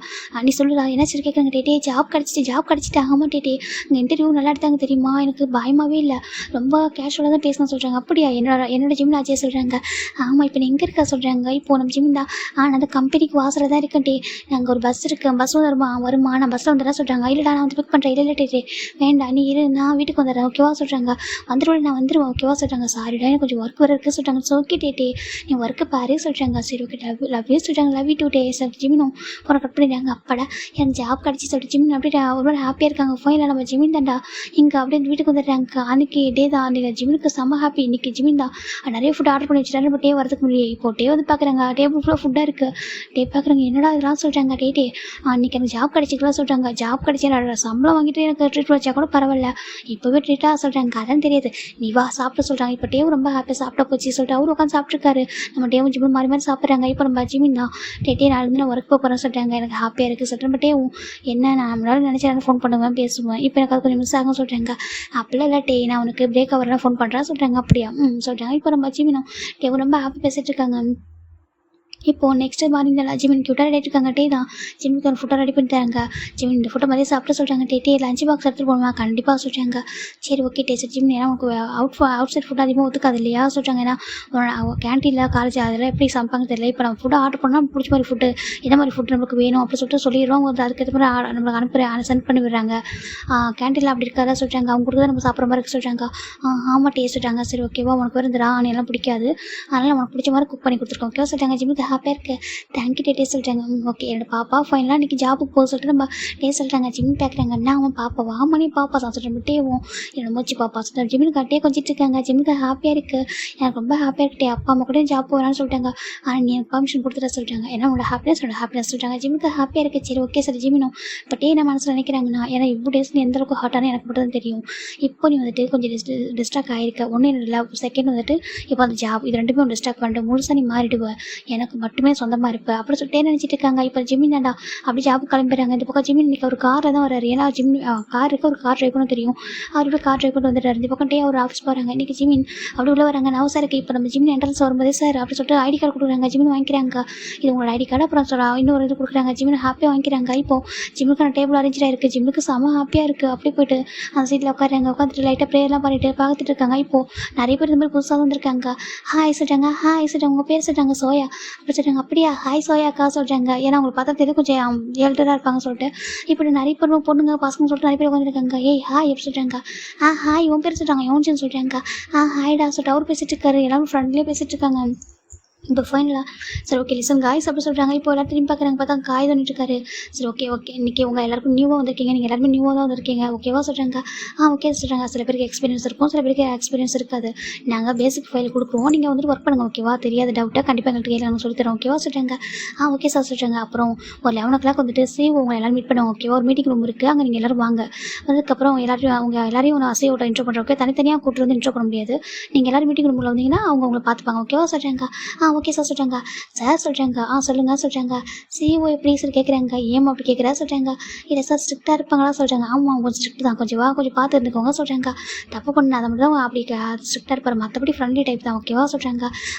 Speaker 1: நீ சொல்லுடா என்ன சரி கேட்குறாங்க. டேட்டே ஜாப் கிடச்சிட்டு ஆமாம் டேட்டே உங்கள் இன்டர்வியூ நல்லா எடுத்தாங்க தெரியுமா, எனக்கு பயமாகவே இல்லை, ரொம்ப கேஷுவலாக தான் பேசணும் சொல்கிறாங்க. அப்படியா என்னோட ஜிம்மில் ஆச்சே சொல்கிறாங்க. ஆமாம் இப்போ நீ எங்கே இருக்கா சொல்கிறாங்க. இப்போது நம்ம ஜிம் தான் நான் அந்த கம்பெனிக்கு வாசலில் தான் இருக்கேன் டே, நாங்கள் ஒரு பஸ் பஸ் இருக்குது, பஸ் வருமா வருமா நான் பஸ்ஸில் வந்துடுறேன் சொல்கிறாங்க. இல்லைடா நான் வந்து பிக் பண்ணுறேன். இல்லை டே வேண்டாம் நீ இரு, நான் வீட்டுக்கு வந்துடுறேன் ஓகேவா சொல்கிறாங்க. வந்துடுவேன் நான் வந்துடுவேன் ஓகேவா சொல்கிறாங்க. சாரிடா எனக்கு கொஞ்சம் ஒர்க் வர இருக்குது சொல்கிறாங்க. ஸோ ஓகே டே நீ ஒர்க்கு பாரு சொல்கிறாங்க. சரி ஓகே லவ் யூ சொல்கிறாங்க. லவ் யூ டூ டே சார் ஜிமினும் ஃபோனை கட் பண்ணிடுறாங்க. அப்பாடா எனக்கு ஜாப் கிடச்சி சொல்லிட்டு ஜிமின் அப்படியே ஒரு ஹாப்பியாக இருக்காங்க. ஃபைனில் நம்ம ஜிமின் தான்டா இங்கே அப்படியே வீட்டுக்கு வந்துடுறாங்க. அன்றைக்கி டே தான் அன்றைக்கி ஜிமினுக்கு செம்ம ஹாப்பி. இன்றைக்கி ஜிமின் தான் நிறைய ஃபுட் ஆர்டர் பண்ணி வச்சுட்டாரு. நம்ம டே வரதுக்கு முடியும். இப்போ டே வந்து பார்க்குறாங்க டேபிள் ஃபுல்லாக ஃபுட்டாக இருக்குது. டே பார்க்குறாங்க என்னடா இதெல்லாம் சொல்கிறாங்க. டே அன்றைக்கி எனக்கு ஜாப் கிடச்சிக்கலாம் சொல்கிறாங்க. ஜாப் கிடச்சி சம்பளம் வாங்கிட்டு எனக்கு ட்ரீட் வச்சா கூட பரவாயில்ல, இப்போவே ட்ரீட்டாக சொல்கிறாங்க. அதான் தெரியாது நீ வா சாப்பிட சொல்கிறாங்க. இப்போ டேவும் ரொம்ப ஹாப்பியாக சாப்பிட போச்சு சொல்லிட்டு அவரு உட்காந்து சாப்பிட்ருக்காரு. நம்ம டேவும் ஜிமின் மாறி மாறி சாப்பிட்றாங்க. இப்போ நம்ம ஜிமின் தான் டே நாலு நான் ஒர்க் போகிறேன் சொல்கிறாங்க. எனக்கு ஹாப்பியாக இருக்குது சொல்லிட்டு நம்ம டேவும் என்ன நான் நம்மளால நினச்சா ஃபோன் பண்ணுவேன் பேசுவேன். இப்போ எனக்கு அது கொஞ்சம் மிஸ் ஆகும் சொல்கிறாங்க. அப்படிலாம் இல்லை டே நான் உனக்கு பிரேக் ஆவரெலாம் ஃபோன் பண்ணுறேன் சொல்கிறாங்க. அப்படியா சொல்கிறாங்க. இப்போ நம்ம ஜிமினும் டேவும் ரொம்ப ஹாப்பி பேசிகிட்டு இருக்காங்க. இப்போது நெக்ஸ்ட்டு மார்னிங் தான் ஜிமின் க்யூட்டாக ரெடி இருக்காங்க. டே தான் ஜிமினுக்கு ஒரு ஃபோட்டோ ரெடி பண்ணி தராங்க. ஜிமின் இந்த ஃபோட்டோ மாதிரியே சாப்பிட சொல்கிறாங்க. டே லஞ்ச் பாக்ஸ் எடுத்துகிட்டு போகணுமா கண்டிப்பாக சொல்கிறாங்க. சரி ஓகே டே சார் ஜிமின் ஏன்னா உனக்கு அவுட் சைட் ஃபுட் அதிகமாக ஒத்துக்காது இல்லையா சொல்கிறாங்க. ஏன்னா கேன்டீனில் காலேஜ் அதெல்லாம் எப்படி சமைப்பாங்க தெரியல. இப்போ நம்ம ஃபுட்டு ஆர்டர் பண்ணால் பிடிச்ச மாதிரி ஃபுட்டு எந்த மாதிரி ஃபுட்டு நமக்கு வேணும் அப்படி சொல்லிட்டு சொல்லிடுவோம். அவங்க அதுக்கேற்ற மாதிரி நம்மளுக்கு அனுப்புகிறேன் சென்ட் பண்ணி விடுறாங்க. கேன்டீனில் அப்படி இருக்காதா சொல்கிறாங்க. அவங்க கொடுத்தா நம்ம சாப்பிட்ற மாதிரி இருக்கு சொல்கிறாங்க. ஆமாம் டே சொல்கிறாங்க. சரி ஓகேவா உனக்கு வந்து ராணி எல்லாம் பிடிக்காது, அதனால் உனக்கு பிடிச்ச மாதிரி குக் பண்ணி கொடுத்துருக்கோம் ஓகேவா சொல்கிறாங்க. ஜிமினுக்கு ஹாப்பியாக இருக்குது. தேங்க்யூ டே சொல்கிறாங்க. ஓகே என்னோட பாப்பா ஃபைனலாக இன்றைக்கி ஜாபுக்கு போக சொல்லிட்டு நம்ம டே சொல்கிறாங்க. ஜிமின் பார்க்குறாங்க என்ன அவன் பாப்பா வாமணி பாப்பா தான் சொல்கிறேன். டேவும் என்னோட மூச்சு பாப்பா சொல்கிறாங்க. ஜிமின் கட்டியே கொஞ்சிட்டு இருக்காங்க. ஜிமினுக்கு ஹாப்பியாக இருக்குது. எனக்கு ரொம்ப ஹாப்பியாக இருக்குது. அப்பா அம்மா கூட ஜாப் போகிறான்னு சொல்லிட்டாங்க. ஆனால் நீ எனக்கு பர்மிஷன் கொடுத்துட சொல்கிறாங்க. ஏன்னா உன்னோட ஹாப்பினஸ் சொல்கிறாங்க. ஜிமினுக்கு ஹாப்பியாக இருக்குது. சரி ஓகே சார் ஜிமினும் இப்போ டே நான் மனசில் நினைக்கிறாங்கன்னா ஏன்னா இவ்வளோ டேஸ் நீ எந்த அளவுக்கு ஹாட்டானு எனக்கு மட்டும் தான் தெரியும். இப்போ நீ வந்துட்டு கொஞ்சம் டிஸ்ட்ராக்ட் ஆகிருக்க. ஒன்று என்னோட லவ் செகண்ட் வந்துட்டு இப்போ அந்த ஜாப் இது ரெண்டுமே ஒன்று டிஸ்ட்ராக்ட் பண்ணிட்டு முழுசாக நீ மாறிடுவேன், எனக்கு மட்டுமே சொந்தமாக இருப்பேன் அப்படி சொல்லிட்டே நினச்சிட்டு இருக்காங்க. இப்போ ஜிமின் தாண்டா அப்படி ஜாப் கிளம்பிடுறாங்க. இந்த பக்கம் ஜிமின் இன்றைக்கி ஒரு காரில் தான் வராரு. ஏன்னா ஜிமின் கார் இருக்குது, ஒரு கார் ட்ரைவ் பண்ண தெரியும். அவர் போய் கார் ட்ரைவ் பண்ணிட்டு வந்துட்டார். இந்த பக்கம் டே அவர் ஆஃபீஸ் போகிறாங்க. இன்றைக்கி ஜிமின் அப்படி உள்ள வராங்க. நான் சார் இருக்குது. இப்போ நம்ம ஜிமின் என்ட்ரன்ஸ் வரும்போதே சார் அப்படி சொல்லிட்டு ஐடி கார்டு கொடுக்குறாங்க. ஜிமின் வாங்கிக்கிறாங்க. இது உங்களோட ஐடி கார்டு அப்புறம் இன்னொரு இது கொடுக்குறாங்க. ஜிமின் ஹாப்பியாக வாங்கிக்கிறாங்க. இப்போது ஜிம்முக்கான டேபிள் அரேஞ்ச் ஆகிருக்கு. ஜிம்முக்கு செம ஹாப்பியாக இருக்குது. அப்படி போய்ட்டு அந்த சீட்டில் உட்காருறாங்க. உட்காந்துட்டு லைட்டாக ப்ரேயர்லாம் பண்ணிட்டு பார்த்துட்டு இருக்காங்க. இப்போது நிறைய பேர் இந்த மாதிரி புதுசாக வந்திருக்காங்க. ஹாய் சொல்கிறாங்க. ஹாய் சொல்கிறாங்க. உங்கள் பேர் சொல்கிறாங்க சோயா அப்படி சொல்கிறாங்க. அப்படியா ஹாய் சோயாக்கா சொல்கிறாங்க. ஏன்னா அவங்க பார்த்தா தெரியும் கொஞ்சம் ஏல்டராக இருப்பாங்க சொல்லிட்டு. இப்படி நிறைய பேர் பொண்ணுங்க பசங்க சொல்லிட்டு நிறைய பேர் வந்துருக்காங்க. ஏய் ஹாய் எப்படி சொல்கிறாங்க. ஹாய் உன் பேர் சொல்கிறாங்க. யோன்ஜின்னு சொல்கிறாங்க. ஹாய்டா சொல்லிட்டு அவர் பேசிகிட்டு இருக்காரு. எல்லாரும் ஃப்ரெண்ட்லேயே பேசிகிட்டு இருக்காங்க. இப்போ ஃபைனலாக சரி ஓகே லிசன் காய்ஸ் அப்படி சொல்கிறாங்க. இப்போ எல்லாரும் திரும்பி பார்க்குறாங்க. பார்த்தா காய் தண்ணிட்டு இருக்காரு. சரி ஓகே இன்றைக்கி உங்கள் எல்லாருக்கும் நியூவாக வந்திருக்கீங்க. நீங்கள் எல்லாருமே நியூவாக தான் வந்திருக்கீங்க ஓகேவா சொல்கிறாங்க. ஓகே சொல்கிறாங்க. சில பேருக்கு எக்ஸ்பீரியன்ஸ் இருக்கும், சில பேருக்கு எக்ஸ்பீரியன்ஸ் இருக்காது. நாங்கள் பேசிக் ஃபைல் கொடுக்குறோம், நீங்கள் வந்துட்டு ஒர்க் பண்ணுங்கள் ஓகேவா. தெரியாத டவுட்டாக கண்டிப்பாக எங்களுக்கு கேட்கலாம் சொல்லித்தரோம் ஓகேவா சொல்கிறாங்க. ஓகே சார் சொல்கிறாங்க. அப்புறம் ஒரு 11 o'clock வந்துட்டு உங்களை எல்லோரும் மீட் பண்ணுவோம் ஓகேவா. ஒரு மீட்டிங் ரூம் இருக்குது, அங்கே நீங்கள் எல்லோரும் வாங்க. அதுக்கப்புறம் அவங்க எல்லாரையும் ஒன்று அசையோட இன்ட்ரோ பண்ணுறோம் ஓகே. தனித்தனியாக கூப்பிட்டு வந்து இன்ட்ரோ பண்ண முடியாது. நீங்கள் எல்லோரும் மீட்டிங் ரூமில் வந்தீங்கன்னா அவங்க உங்களை பார்த்துப்பாங்க ஓகேவா சொல்கிறாங்க. ஓகே சார் சொல்கிறாங்க. சார் சொல்கிறாங்க. சொல்லுங்கள் சொல்கிறாங்க. சிஓ எப்படி சார் கேட்குறாங்க. ஏன் அப்படி கேட்குறா சொல்கிறாங்க. இல்லை சார் ஸ்ட்ரிக்டாக இருப்பாங்களா சொல்கிறாங்க. ஆமாம் கொஞ்சம் ஸ்ட்ரிக்ட் தான், கொஞ்சம் பார்த்து இருந்துக்கோங்க சொல்கிறாங்க. தப்பு பண்ண அதை மட்டும் தான் அப்படி ஸ்ட்ரிக்டாக இருப்பார், மற்றபடி ஃப்ரெண்ட்லி டைப் தான் ஓகேவா சொல்கிறாங்க.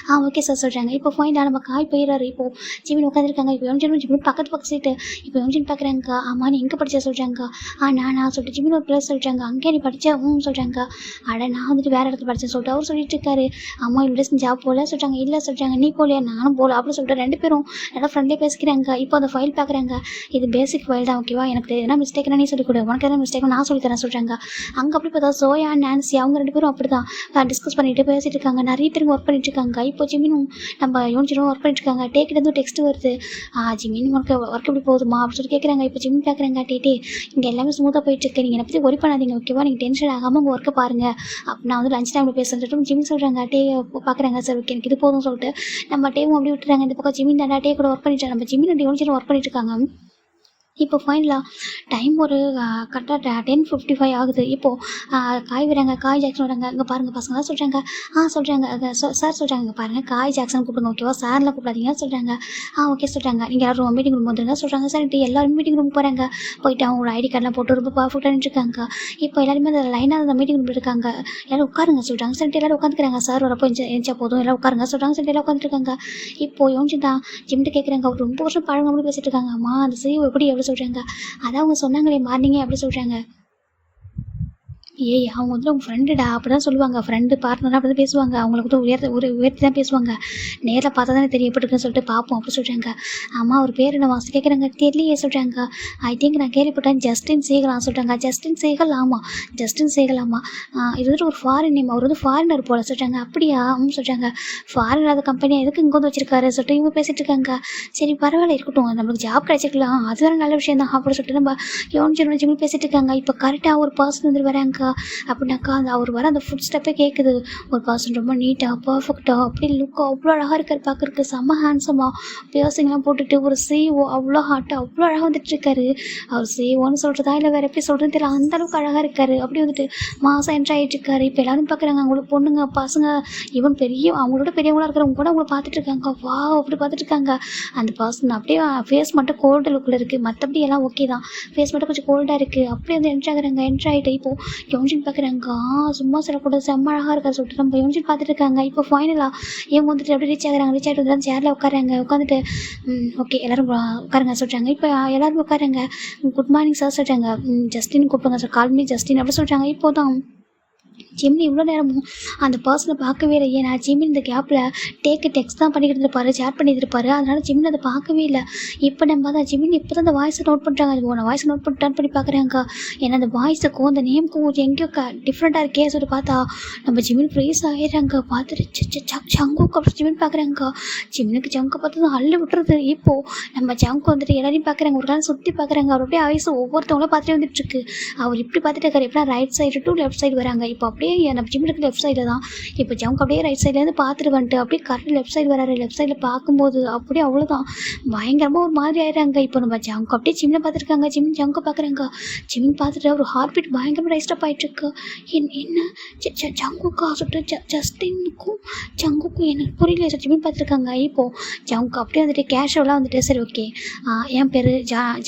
Speaker 1: ஓகே சார் சொல்கிறாங்க. இப்போ ஃபைனலாக நம்ம காய் போயிடுறாரு. இப்போது ஜிமின் உட்காந்துருக்காங்க. இப்போ ஜிமின் பக்கத்து சீட்டு. இப்போ யோன்ஜின் பார்க்குறாங்க. நீ எங்கே படித்தா சொல்கிறாங்க. நான் சொல்லிட்டு ஜிமின் ஒரு பிளேஸ் சொல்கிறாங்க. அங்கே நீ படித்தா சொல்கிறாங்க. நான் வந்துட்டு வேறு இடத்துல படித்தேன் சொல்லிட்டு அவர் சொல்லிட்டு இருக்காரு. இவ்வளோ டேஸ் ஜாப் போகல சொல்கிறாங்க. இல்லை சொல்கிறாங்க. நீ போகலையா. நானும் போகல அப்படின்னு சொல்லிட்டு ரெண்டு பேரும் நல்லா ஃப்ரெண்ட்லேயே பேசிக்கிறாங்க. இப்போ அந்த ஃபைல் பார்க்குறாங்க. இது பேசிக் ஃபைல் தான் ஓகேவா. எனக்கு எதனா மிஸ்டேக்னா நீ சொல்லிக் கொடு, உனக்கு எதனா மிஸ்டேக் நான் சொல்லி தரேன் சொல்கிறாங்க. அங்கே அப்படி பார்த்தா சோயா நான்சி அவங்க ரெண்டு பேரும் அப்படி தான் டிஸ்கஸ் பண்ணிட்டு பேசிட்டு இருக்காங்க. நிறைய பேருக்கு ஒர்க் பண்ணிட்டு இருக்காங்க. இப்போ ஜிமினும் நம்ம யோன்ஜினும் ஒர்க் பண்ணிட்டு இருக்காங்க. டேக்கிட்ட டெக்ஸ்ட் வருது. ஜிமின் உனக்கு ஒர்க் எப்படி போகுதுமா அப்படின்னு சொல்லி கேட்குறாங்க. இப்போ ஜிமின் பார்க்குறாங்க. இங்கே எல்லாமே ஸ்மூத்தாக போயிட்டு இருக்கு, நீங்கள் என்னை பற்றி ஒரி பண்ணாதீங்க ஓகேவா. நீங்கள் டென்ஷன் ஆகாமல் உங்கள் ஒர்க்கை பாருங்கள். நான் வந்து லஞ்ச் டைமில் பேசுகிறேன் சொல்லிட்டு ஜிமின் சொல்கிறாங்க. பார்க்குறாங்க. சார் ஓகே எனக்கு இது போதும் சொல்லிட்டு நம்ம டேவும் அப்படி விட்டுறாங்க. இந்த பக்கம் ஜிமின் டே கூட ஒர்க் பண்ணிட்டு நம்ம ஜிமின் யோன்ஜினும் ஒர்க் பண்ணிட்டு இருக்காங்க. இப்போ ஃபைனலாக டைம் ஒரு கரெக்டாக 10:55 ஆகுது. இப்போது காய் வராங்க. காய் ஜாக்சன் வராங்க. இங்கே பாருங்கள் பசங்களாம் சொல்கிறாங்க. சொல்கிறாங்க சார் சொல்கிறாங்க. இங்கே பாருங்கள் காய் ஜாக்சன் கூப்பிடுங்க ஓகேவா, சார்லாம் கூப்பிடாதீங்க சொல்கிறாங்க. ஓகே சொல்கிறாங்க. நீங்கள் யாரும் மீட்டிங் ரூம் வந்துருங்க சொல்கிறாங்க. சார் எல்லாரும் மீட்டிங் ரூம் போகிறாங்க. போயிட்டு அவங்களோட ஐடி கார்டெலாம் போட்டு ரொம்ப பர்ஃபெக்டாக நின்றுருக்காங்க. இப்போ எல்லாருமே அந்த லைனாக அந்த மீட்டிங் ரூம் இருக்காங்க. எல்லோரும் உட்காருங்க சொல்கிறாங்க. சரிட்டு எல்லோரும் உட்காந்துக்கிறாங்க. சார் வரப்போ எஞ்சா போதும் எல்லோரும் உட்காருங்க சொல்கிறாங்க. சரிட்டு எல்லாம் உட்காந்துருக்காங்க. இப்போது யோன்ஜின் தான் ஜிம்ட்டு கேட்குறாங்க. அவர் ரொம்ப வருஷம் பழங்காமல் பேசிட்டு இருக்காங்க. அந்த சிஓ எப்படி எவ்வளோ சொல்கிறாங்க. அதான் அவங்க சொன்னாங்களே மார்னிங்கே அப்படி சொல்கிறாங்க. ஏய் அவங்க வந்து உங்கள் ஃப்ரெண்டுடா அப்படி தான் சொல்லுவாங்க. ஃப்ரெண்டு பார்ட்னராக அப்படி தான் பேசுவாங்க. அவங்களுக்கு வந்து உயர்த்தி தான் பேசுவாங்க. நேரில் பார்த்தா தானே தெரியும் எப்படி இருக்குன்னு சொல்லிட்டு பார்ப்போம் அப்படி சொல்கிறாங்க. ஆமாம் அவர் பேர் என்ன வாசி கேட்குறாங்க. தெரியலையே சொல்கிறாங்க. ஐ திங்க் நான் கேள்விப்பட்டேன் ஜஸ்டின் சேகலான்னு சொல்கிறாங்க. ஜஸ்டின் சேகல் ஆமாம், ஜஸ்டின் சேகல் ஆமாம். இது வந்து ஒரு ஃபாரின் நேம், அவர் வந்து ஃபாரினர் போல் சொல்கிறாங்க. அப்படியா சொல்கிறாங்க. ஃபாரின் இல்லாத கம்பெனியாக எதுக்கு இங்கே வந்து வச்சிருக்காரு சொல்லிட்டு இவங்க பேசிகிட்டு இருக்காங்க. சரி பரவாயில்ல இருக்கட்டும், நம்மளுக்கு ஜாப் கிடைச்சிருக்கலாம், அது வேறு நல்ல விஷயம் தான் அப்படின்னு சொல்லிட்டு நம்ம யோசிச்சு பேசிகிட்டு இருக்காங்க. இப்போ கரெக்டாக ஒரு பர்சன் வந்து வராங்க அப்படின்னாக்கா அவர் வர அந்த ஃபுட் ஸ்டெப்பே கேட்குது. ஒரு பர்சன் ரொம்ப நீட்டாக பர்ஃபெக்டாக அப்படி லுக்காக அவ்வளோ அழகாக இருக்கார், பார்க்குறக்கு செம்ம ஹேண்ட்ஸமாக பியர்சிங்லாம் போட்டுட்டு ஒரு சிஓ அவ்வளோ ஹாட்டாக அவ்வளோ அழகாக வந்துட்டு இருக்காரு. அவர் சிஓன்னு சொல்கிறதா இல்லை வேறு எப்படி சொல்கிறது தெரியல, அந்தளவுக்கு அழகாக இருக்கார். அப்படி வந்துட்டு மாதம் என்ட்ரி ஆகிட்டு இருக்காரு. இப்போ எல்லோரும் பார்க்குறாங்க, அவங்களுக்கு பொண்ணுங்க பசங்க ஈவன் அவங்களோட பெரியவங்களாக இருக்கிறவங்க கூட அவங்கள பார்த்துட்டு இருக்காங்க. வா அப்படி பார்த்துட்டு இருக்காங்க. அந்த பர்சன் அப்படியே ஃபேஸ் மட்டும் கோல்டு லுக்கில் இருக்குது, மற்றபடி எல்லாம் ஓகே தான். ஃபேஸ் மட்டும் கொஞ்சம் கோல்டாக இருக்குது. அப்படியே வந்து என்ட்ரி ஆகுறாங்க. என்ட்ரி ஆகிட்டு இப்போது யோன்ஜின் பார்க்குறாங்க. சும்மா சொல்லக்கூடாது செம்ம அழகாக இருக்கா சொல்லிட்டு நம்ம யோன்ஜின் பார்த்துட்டு இருக்காங்க. இப்போ ஃபைனலாக இவங்க வந்துட்டு அப்படியே ரீச் ஆகுறாங்க. ரீச் ஆகிட்டு வந்து சேரில் உட்காராங்க. உட்காந்துட்டு ஓகே எல்லோரும் உட்காருங்க சொல்கிறாங்க. இப்போ எல்லோரும் உட்காருங்க. குட் மார்னிங் சார் சொல்கிறாங்க. ஜஸ்டின் கூப்பிடுங்க சார், கால் மீ ஜஸ்டின் அப்படி சொல்கிறாங்க. இப்போ தான் ஜிம்னி இவ்வளோ நேரமும் அந்த பர்சனை பார்க்கவே இல்லை. ஏன்னா ஜிம்னி இந்த கேப்பில் டெக்ஸ்ட் தான் பண்ணிக்கிட்டு இருப்பாரு, சேட் பண்ணிட்டு இருப்பாரு. அதனால் ஜிம்னி அதை பார்க்கவே இல்லை. இப்போ நம்ம தான் ஜிம்னி இப்போ தான் அந்த வாய்ஸை நோட் பண்ணுறாங்க. அது வாய்ஸை நோட் பண்ணி டர்ன் பண்ணி பார்க்குறாங்க. ஏன்னா அந்த வாய்ஸுக்கும் அந்த நேமுக்கும் எங்கேயோ டிஃப்ரெண்ட்டாக இருக்கே சொல்லிட்டு பார்த்தா நம்ம ஜிம்னி ஃப்ரீஸ் ஆகிடுறாங்க. பார்த்துட்டு ஜங்குக்கு அப்படி ஜிம்னி பார்க்குறாங்க. ஜிம்னுக்கு ஜங்கை பார்த்து தான் அள்ளி விட்டுறது. இப்போது நம்ம ஜங்கு வந்துட்டு எல்லாரையும் பார்க்குறாங்க. ஒரு நாள் சுற்றி பார்க்குறாங்க. அவர் அப்படியே ஆயுசு ஒவ்வொருத்தவங்களும் பார்த்துட்டு வந்துட்டுருக்கு. அவர் இப்படி பார்த்துட்டு இருக்காரு. எப்படின்னா right side to left side வராங்க. இப்போ அப்படியே நம்ம ஜிம்முக்கு லெஃப்ட் சைடில் தான். இப்போ ஜங்க் அப்படியே ரைட் சைட்லேருந்து பார்த்துட்டு வந்துட்டு அப்படியே கரெக்டாக லெஃப்ட் சைடு வராரு. லெஃப்ட் சைடில் பார்க்கும்போது அப்படியே அவ்வளோதான் பயங்கரமாக ஒரு மாதிரி ஆயிடுறாங்க. இப்போ நம்ம ஜங்க் அப்படியே ஜிம்மில் பார்த்துருக்காங்க. ஜங்கை பார்க்குறாங்க. ஜிம்மின் பார்த்துட்டு ஒரு ஹார்ட் பீட் பயங்கரமாக ரைஸ்டப் ஆகிட்டுருக்கு. என்ன ஜங்குக்கா சொல்லிட்டு ஜஸ்டினுக்கும் ஜங்குக்கும் எனக்கு புரியல சார் ஜிம்மின் பார்த்துருக்காங்க. இப்போது ஜங்க் அப்படியே வந்துட்டு கேஷுவலாக வந்துட்டு சரி ஓகே என் பேர்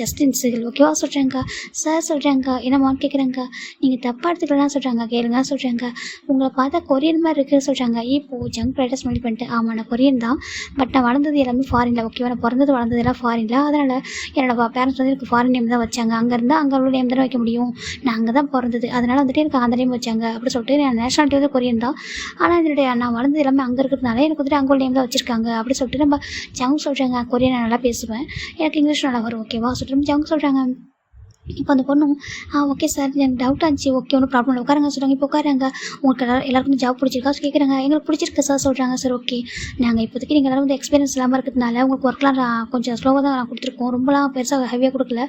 Speaker 1: ஜஸ்டின் சிகில் ஓகேவா சொல்கிறாங்க. சார் சொல்கிறாங்க. என்னம்மான்னு கேட்குறாங்க. நீங்கள் தப்பாக எடுத்துக்கலாம் சொல்கிறாங்க. கேளுங்க சொல்கிறாங்க. உங்களை பார்த்தா கொரியன் மாதிரி இருக்குன்னு சொல்கிறாங்க. இப்போது ஜங்க் ரைட்டர் ஸ்மெல் பண்ணிட்டு ஆமாம் நான் கொரியன் தான், பட் நான் வளர்ந்தது எல்லாமே ஃபாரினில் ஓகேவா. நான் பிறந்தது வளர்ந்தது எல்லாம் ஃபாரினில். அதனால் என்னோடய பேரண்ட்ஸ் வந்து எனக்கு ஃபாரின் நேம் தான் வச்சாங்க. அங்கே இருந்தால் அங்கே உள்ள நேம் தானே வைக்க முடியும், நான் அங்கே தான் பிறந்தது, அதனால் வந்துட்டு எனக்கு அந்த நேம் வச்சாங்க அப்படி சொல்லிட்டு. நான் நேஷனாலிட்டி வந்து கொரியன் தான், ஆனால் என்னுடைய நான் வளர்ந்தது எல்லாமே அங்கே இருக்கிறதுனால எனக்கு வந்துட்டு அங்கே உள்ள நேம் தான் வச்சுருக்காங்க அப்படி சொல்லிட்டு நம்ம ஜங்க் சொல்கிறாங்க. கொரியன் நான் நல்லா பேசுவேன், எனக்கு இங்கிலீஷ் நல்லா வரும் ஓகேவா சொல்லிட்டு நம்ம ஜங்க் சொல்கிறாங்க. இப்போ அந்த பொண்ணும் ஓகே சார் எனக்கு டவுட் ஆச்சு, ஓகே ஒன்றும் ப்ராப்ளம் இல்லை உட்காருங்க சொல்கிறாங்க. இப்போ உட்காருங்க. உங்களுக்கு எல்லாருக்கும் ஜாப் பிடிச்சிருக்கா கேட்குறாங்க. எங்களுக்கு பிடிச்சிருக்கு சார் சொல்கிறாங்க. சார் ஓகே நாங்கள் இப்போதைக்கு நீங்கள் எல்லோரும் வந்து எக்ஸ்பீரியன்ஸ் இல்லாமல் இருக்கிறதுனால உங்களுக்கு ஒர்க்லாம் கொஞ்சம் ஸ்லோவாக தான் நான் கொடுத்துருக்கோம், ரொம்பலாம் பெருசாக ஹெவியாக கொடுக்கல.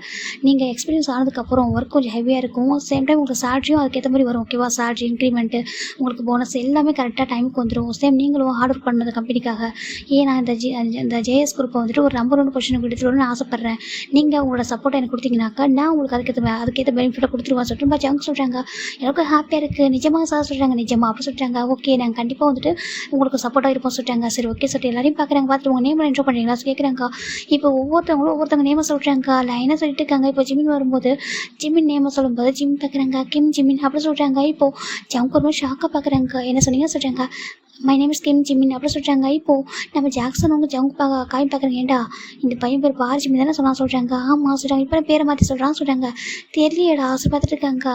Speaker 1: நீங்கள் எக்ஸ்பீரியன்ஸ் ஆனதுக்கப்புறம் ஒர்க் கொஞ்சம் ஹெவியாக இருக்கும், சேம் டைம் உங்களுக்கு சேலரியும் அதுக்கேற்ற மாதிரி வரும் ஓகேவா. சேலரி இன்க்ரிமெண்ட்டு உங்களுக்கு போனஸ் எல்லாமே கரெக்டாக டைமுக்கு வந்துடும். சேம் நீங்களும் ஹார்ட் ஒர்க் பண்ணது கம்பெனிக்காக. ஏன் நான் இந்த ஜேஎஸ் குரூப்பை வந்துட்டு ஒரு நம்பர் 1 பொசிஷனுக்கு எடுத்துகிட்டு ஆசைப்பட்றேன். நீங்கள் உங்களோட சப்போர்ட்டை எனக்கு கொடுத்தீங்கன்னாக்கா நான் உங்களுக்கு அதுக்கேற்ற பெனிஃபிட்டை கொடுத்துருவா சொல்லிட்டு நம்ம ஜங்க் சொல்கிறாங்க. எனக்கு ஹாப்பியாக இருக்குது நிஜமாக சார் சொல்கிறாங்க. நிஜமா அப்படி சொல்கிறாங்க. ஓகே நாங்கள் கண்டிப்பாக வந்துட்டு உங்களுக்கு சப்போர்ட்டாக இருப்போம் சொல்கிறாங்க. சரி ஓகே சொல்லிட்டு எல்லாரையும் பார்க்குறாங்க. பார்த்துட்டு உங்கள் நேம் என்ட்ரோ பண்ணுறீங்களா கேட்குறாங்க. இப்போ ஒவ்வொருத்தவங்க நேமை சொல்கிறாங்க. லைனாக சொல்லிட்டு இருக்காங்க. இப்போ ஜிமின் வரும்போது ஜிமின் நேமை சொல்லும்போது ஜிம் பார்க்குறாங்க. கிம் ஜிமின் அப்படி சொல்கிறாங்க. இப்போது ஜங்க் ஒரு மாதிரி ஷாக்காக பார்க்குறாங்க. என்ன சொன்னீங்க சொல்கிறாங்க. My name is Kim Jimin அப்படி சொல்கிறாங்க. இப்போது நம்ம ஜாக்சன் அவங்க ஜங்க் காயின் பார்க்குறாங்க. ஏண்டா இந்த பையன் பேர் பார் ஜிமின் தானே சொல்கிறாங்க. ஆமாம் சொல்கிறாங்க. இப்போ பேரை மாற்றி சொல்கிறாங்க. தெரியலையடா ஆசை பார்த்துட்டு இருக்காங்க.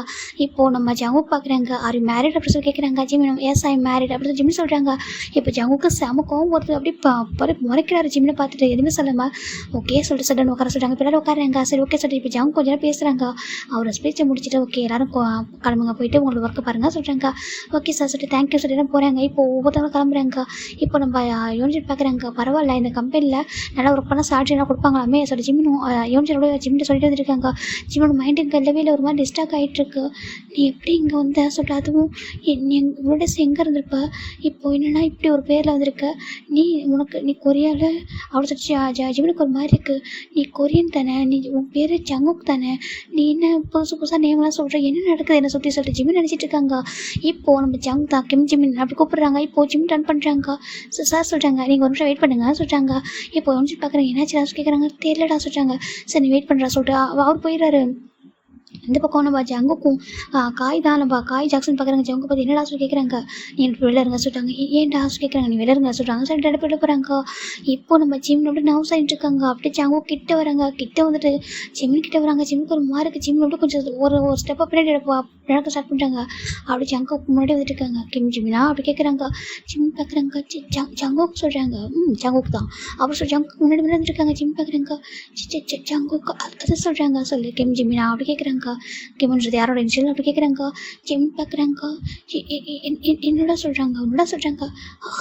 Speaker 1: இப்போது நம்ம ஜங்குக்கு பார்க்குறாங்க. ஆர் யூ மேரிட் அப்படி சொல்லி கேட்குறாங்க. ஜிமின் எஸ் ஐ மேரிட் அப்படி சொல்லி ஜிமின் சொல்கிறாங்க. இப்போ ஜங்குக்கு செம கோவம் வருது. அப்படி முறைக்கிறாரு ஜிமினை பார்த்துட்டு எதுவுமே சொல்லாமல் ஓகே சொல்லிட்டு சடன் உட்கார சொல்கிறாங்க. இப்போ எல்லாரும் உட்காராங்க. சரி ஓகே சொல்லிட்டு இப்போ ஜங்க் கொஞ்சம் நேரம் பேசுகிறாங்க. அவரை ஸ்பீச்சை முடிச்சுட்டு ஓகே எல்லாரும் கிளம்புங்க போயிட்டு உங்களோட ஒர்க்கை பாருங்கள் சொல்கிறாங்க. ஓகே சார் சொல்லிட்டு தேங்க்யூ சொல்லிட்டு போகிறாங்க. இப்போ ஒவ்வொருத்தவங்க கிளம்புறாங்க. இப்போ நம்ம யோனிஜன் பார்க்குறாங்க. பரவாயில்ல இந்த கம்பெனியில் நல்லா ஒர்க் பண்ணால் சேலரிலாம் கொடுப்பாங்களாமே சொல்லி ஜிம்மும் யோனிஜனோட ஜிம்மிட்ட சொல்லிட்டு வந்துருக்காங்க. ஜிம்மோட மைண்டுக்கு இல்லவே இல்லை, ஒரு மாதிரி டிஸ்ட்ராக்ட் ஆகிட்டுருக்கு. நீ எப்படி இங்கே வந்த சொல்லிட்டு அதுவும் இவ்வளோ டேஸ் எங்கே இருந்திருப்ப, இப்போ என்னென்னா இப்படி ஒரு பேரில் வந்திருக்க, நீ கொரியாவில் அப்படி சொல்லி ஜிம்முக்கு ஒரு மாதிரி இருக்குது. நீ கொரியன் தானே, நீ உன் பேர் ஜங்குக் தானே, நீ என்ன புதுசாக நேம்லாம் சொல்கிற, என்ன நடக்குது என்ன சுற்றி சொல்லிட்டு ஜிம்மின் நினச்சிட்டு இருக்காங்க. இப்போது நம்ம ஜங் தான் கிம் ஜிமின் அப்படி கூப்பிட்றாங்க. இப்போது ஜிம் ரன் பண்ணுறாங்க. சார் சொல்கிறாங்க நீங்கள் ஒரு நிமிஷம் வெயிட் பண்ணுங்க சொல்கிறாங்க. இப்போ ஒன்று பார்க்குறேன் என்னாச்சு கேட்குறாங்க. தெரியலடா சொல்கிறாங்க. சரி நீ வெயிட் பண்ணுறா சொல்லிட்டு அவர் போயிடுறாரு. இந்த பக்கம் நம்ம ஜங்குக்கும் காய் தான் நம்ம காய் ஜாக்சன் பார்க்குறாங்க. ஜங்கு பார்த்து என்னடா சொல்லி கேட்குறாங்க. நீ வெளில இருங்க சொல்லிட்டாங்க. ஏன்டா சொல்லி கேட்குறாங்க. நீ வெளில இருங்க சொல்லிட்டாங்க. சரி ரெண்டு பேர் போகிறாங்க. இப்போ நம்ம ஜிம்மில் அப்படியே நர்வஸ் ஆகிட்டு இருக்காங்க. அப்படியே ஜங்கு கிட்ட வராங்க. கிட்ட வந்துட்டு ஜிம்மின் கிட்ட வராங்க. ஜிம்முக்கு ஒரு மார்க்கு ஜிம்மில் அப்படியே கொஞ்சம் ஒரு ஸ்டெப்பாக பின்னாடி நடக்க ஸ்டார்ட் பண்ணிட்டாங்க. அப்படி ஜங்கு முன்னாடி வந்துட்டு இருக்காங்க. ஜிம்மினா அப்படி கேட்குறாங்க. ஜிம் பார்க்குறாங்க. ஜங்குக்கு சொல்கிறாங்க. ஜங்குக்கு தான் அப்புறம் ஜங்குக்கு முன்னாடி வந்துருக்காங்க. ஜிம் பார்க்குறாங்க. ஜங்குக்கு அதை சொல்கிறாங்க. சொல்லு ஜிம்மினா அப்படி கேட்குறாங்க. கிம்ன்றது யாரோட இன்ஷியல் அப்படி கேட்குறாங்க. ஜிம் பார்க்குறாங்க. என்னோட சொல்கிறாங்க. உன்னோட சொல்கிறாங்க.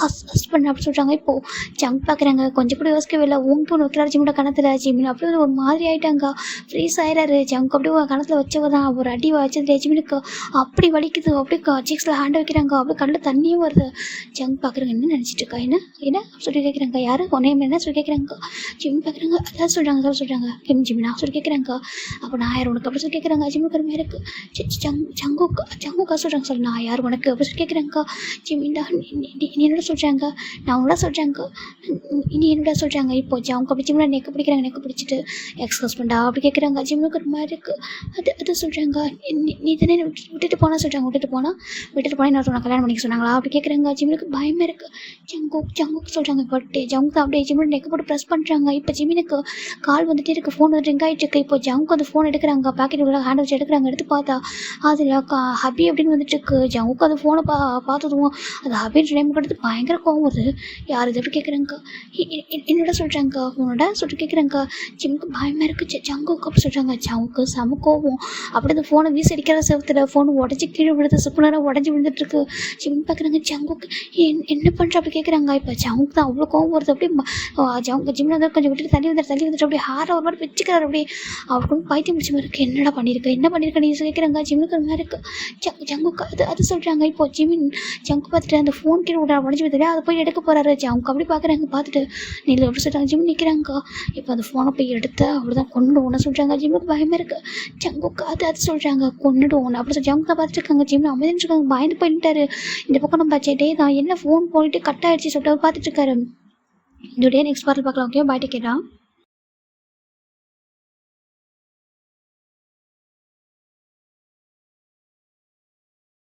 Speaker 1: ஹஸ்பண்ட் அப்படி சொல்கிறாங்க. இப்போது ஜங்க் பார்க்குறாங்க. கொஞ்சம் கூட யோசிக்கவே இல்லை. உங்க ஒன்று வைக்கிறாரு ஜிம்மோட கணத்தில். ஜிம்மின் அப்படியே ஒரு மாதிரி ஆகிட்டாங்க. ஃப்ரீஸ் ஆயிடாரு. ஜங்க் அப்படியே கணத்தில் வச்சவ தான் ஒரு அடி வச்சது ஜிம்மினுக்கு அப்படி வலிக்குது. அப்படியே சீக்ஸில் ஹேண்ட் வைக்கிறாங்க. அப்படியே கண்ணில் தண்ணியும் வருது. ஜங்க் பார்க்குறாங்க. என்ன நினச்சிட்டு இருக்கா என்ன சொல்லி கேட்குறாங்க. யார் உன்னையும் என்ன சொல்லி கேட்குறாங்க. ஜிம் பார்க்குறாங்க. அதான் சொல்கிறாங்க. ஜிம்மினா சொல்லி கேட்குறாங்க. அப்போ நான் யார் உனக்கு அப்படி சொல்லி கேட்குறாங்க. ஜிம்முக்கு ஒரு இருக்குது. ஜங்குக்கா சொல்கிறாங்க. சொல்லு நான் யார் உனக்கு அப்படி சொல்லி கேட்குறாங்க. ஜிம்மிண்டா நீ என்னோட சொல்கிறாங்க. நான் உன்னோட சொல்கிறாங்க. நீ என்னோட சொல்கிறாங்க. இப்போ ஜங்கு அப்படி ஜிம்மில் நெக்க பிடிக்கிறாங்க. நெக்க பிடிச்சிட்டு எக்ஸ் ஹஸ்பண்டா அப்படி கேட்குறாங்க. ஜிம்முக்கு ஒரு மாதிரி இருக்குது. அது சொல்கிறாங்க. நீ தானே விட்டுட்டு போனால் சொல்கிறாங்க. விட்டுட்டு போனால் என்ன சொன்னாங்க. கல்யாணம் பண்ணிக்க சொன்னாங்களா அப்படி கேட்குறாங்க. ஜிம்முக்கு பயமாக இருக்குது. ஜங்குக்கு சொல்கிறாங்க. பட்டு ஜங்கு அப்படியே ஜிம்மில் நெக்க போட்டு ப்ரெஸ் பண்ணுறாங்க. இப்போ ஜிம்மினுக்கு கால் வந்துட்டே இருக்குது. ஃபோன் வந்து ரிங் ஆகிட்டு இருக்கு. இப்போ ஜங்கு அந்த ஃபோன் எடுக்கிறாங்க. பாக்கெட் உள்ள ஹேண்ட் வச்சு எடுக்கிறாங்க. எடுத்து பார்த்தா அதில் ஹபி அப்படின்னு வந்துட்டுருக்கு. ஜங்குக்கு அந்த ஃபோனை பார்த்ததும் அது ஹபின்ற நேம் எடுத்து பயங்கர கோவம் வருது. யார் இது எப்படி கேட்குறாங்க. என்னோட சொல்கிறாங்க. உன்னோட சொல்லிட்டு கேட்குறாங்க. ஜிம்முக்கு பயமாக இருக்குது. ஜங்குக்கு அப்படி சொல்கிறாங்க. ஜங்குக்கு செம கோவம். அப்படி அந்த ஃபோனை வீசி அடிக்கிற செவத்தில் ஃபோன் உடஞ்சி கீழே விழுது. சுப்புனராக உடஞ்சி விழுந்துட்டுருக்கு. ஜிம் பார்க்குறாங்க. ஜங்குக்கு என்ன பண்ணுற அப்படி கேட்குறாங்க. இப்போ ஜங்குக்கு தான் அவ்வளோ கோவம் வருது. அப்படியே ஜிம்மில் வந்து கொஞ்சம் விட்டுட்டு தள்ளி வந்துட்டு அப்படியே ஹாரை ஒரு மாதிரி வச்சுக்கிறாரு. அப்படியே அவருக்கு வந்து பைத்தியம் முடிச்ச மாதிரி இருக்குது. என்ன பண்ணியிருக்க நீ கேட்குறாங்க. ஜிம்முக்கு ஒரு மாதிரி இருக்குது. ஜங்குக்கு அது சொல்கிறாங்க. இப்போ ஜங்கு பார்த்துட்டு அந்த ஃபோன் கீழே உடஞ்சி விடுது. அதை போய் எடுக்க போகிறாரு. ஜங்கு அப்படி பார்க்குறாங்க. பார்த்துட்டு நீ எப்படி சொல்கிறாங்க. ஜிம் நிற்கிறாங்க. இப்போ அந்த ஃபோனை போய் எடுத்து அப்படிதான் கொண்டுடுவோன்னு சொல்கிறாங்க. ஜிம்முக்கு பயமாக இருக்குது. ஜங்குக்கு அது சொல்கிறாங்க. கொண்டுடுவோன்னு அப்படி சொல்லி ஜங்கு தான் பார்த்துட்டு இருக்காங்க. ஜிம்மில் அமைதின்னு இருக்காங்க. பயந்து போயிட்டாரு. இந்த பக்கம் நம்ம டே தான் என்ன ஃபோன் போயிட்டு கட் ஆகிடுச்சு சொல்லிட்டு பார்த்துட்டு இருக்காரு. இந்த டே நெக்ஸ்ட் பார்ட்டில் பார்க்கலாம். Okay bye take care.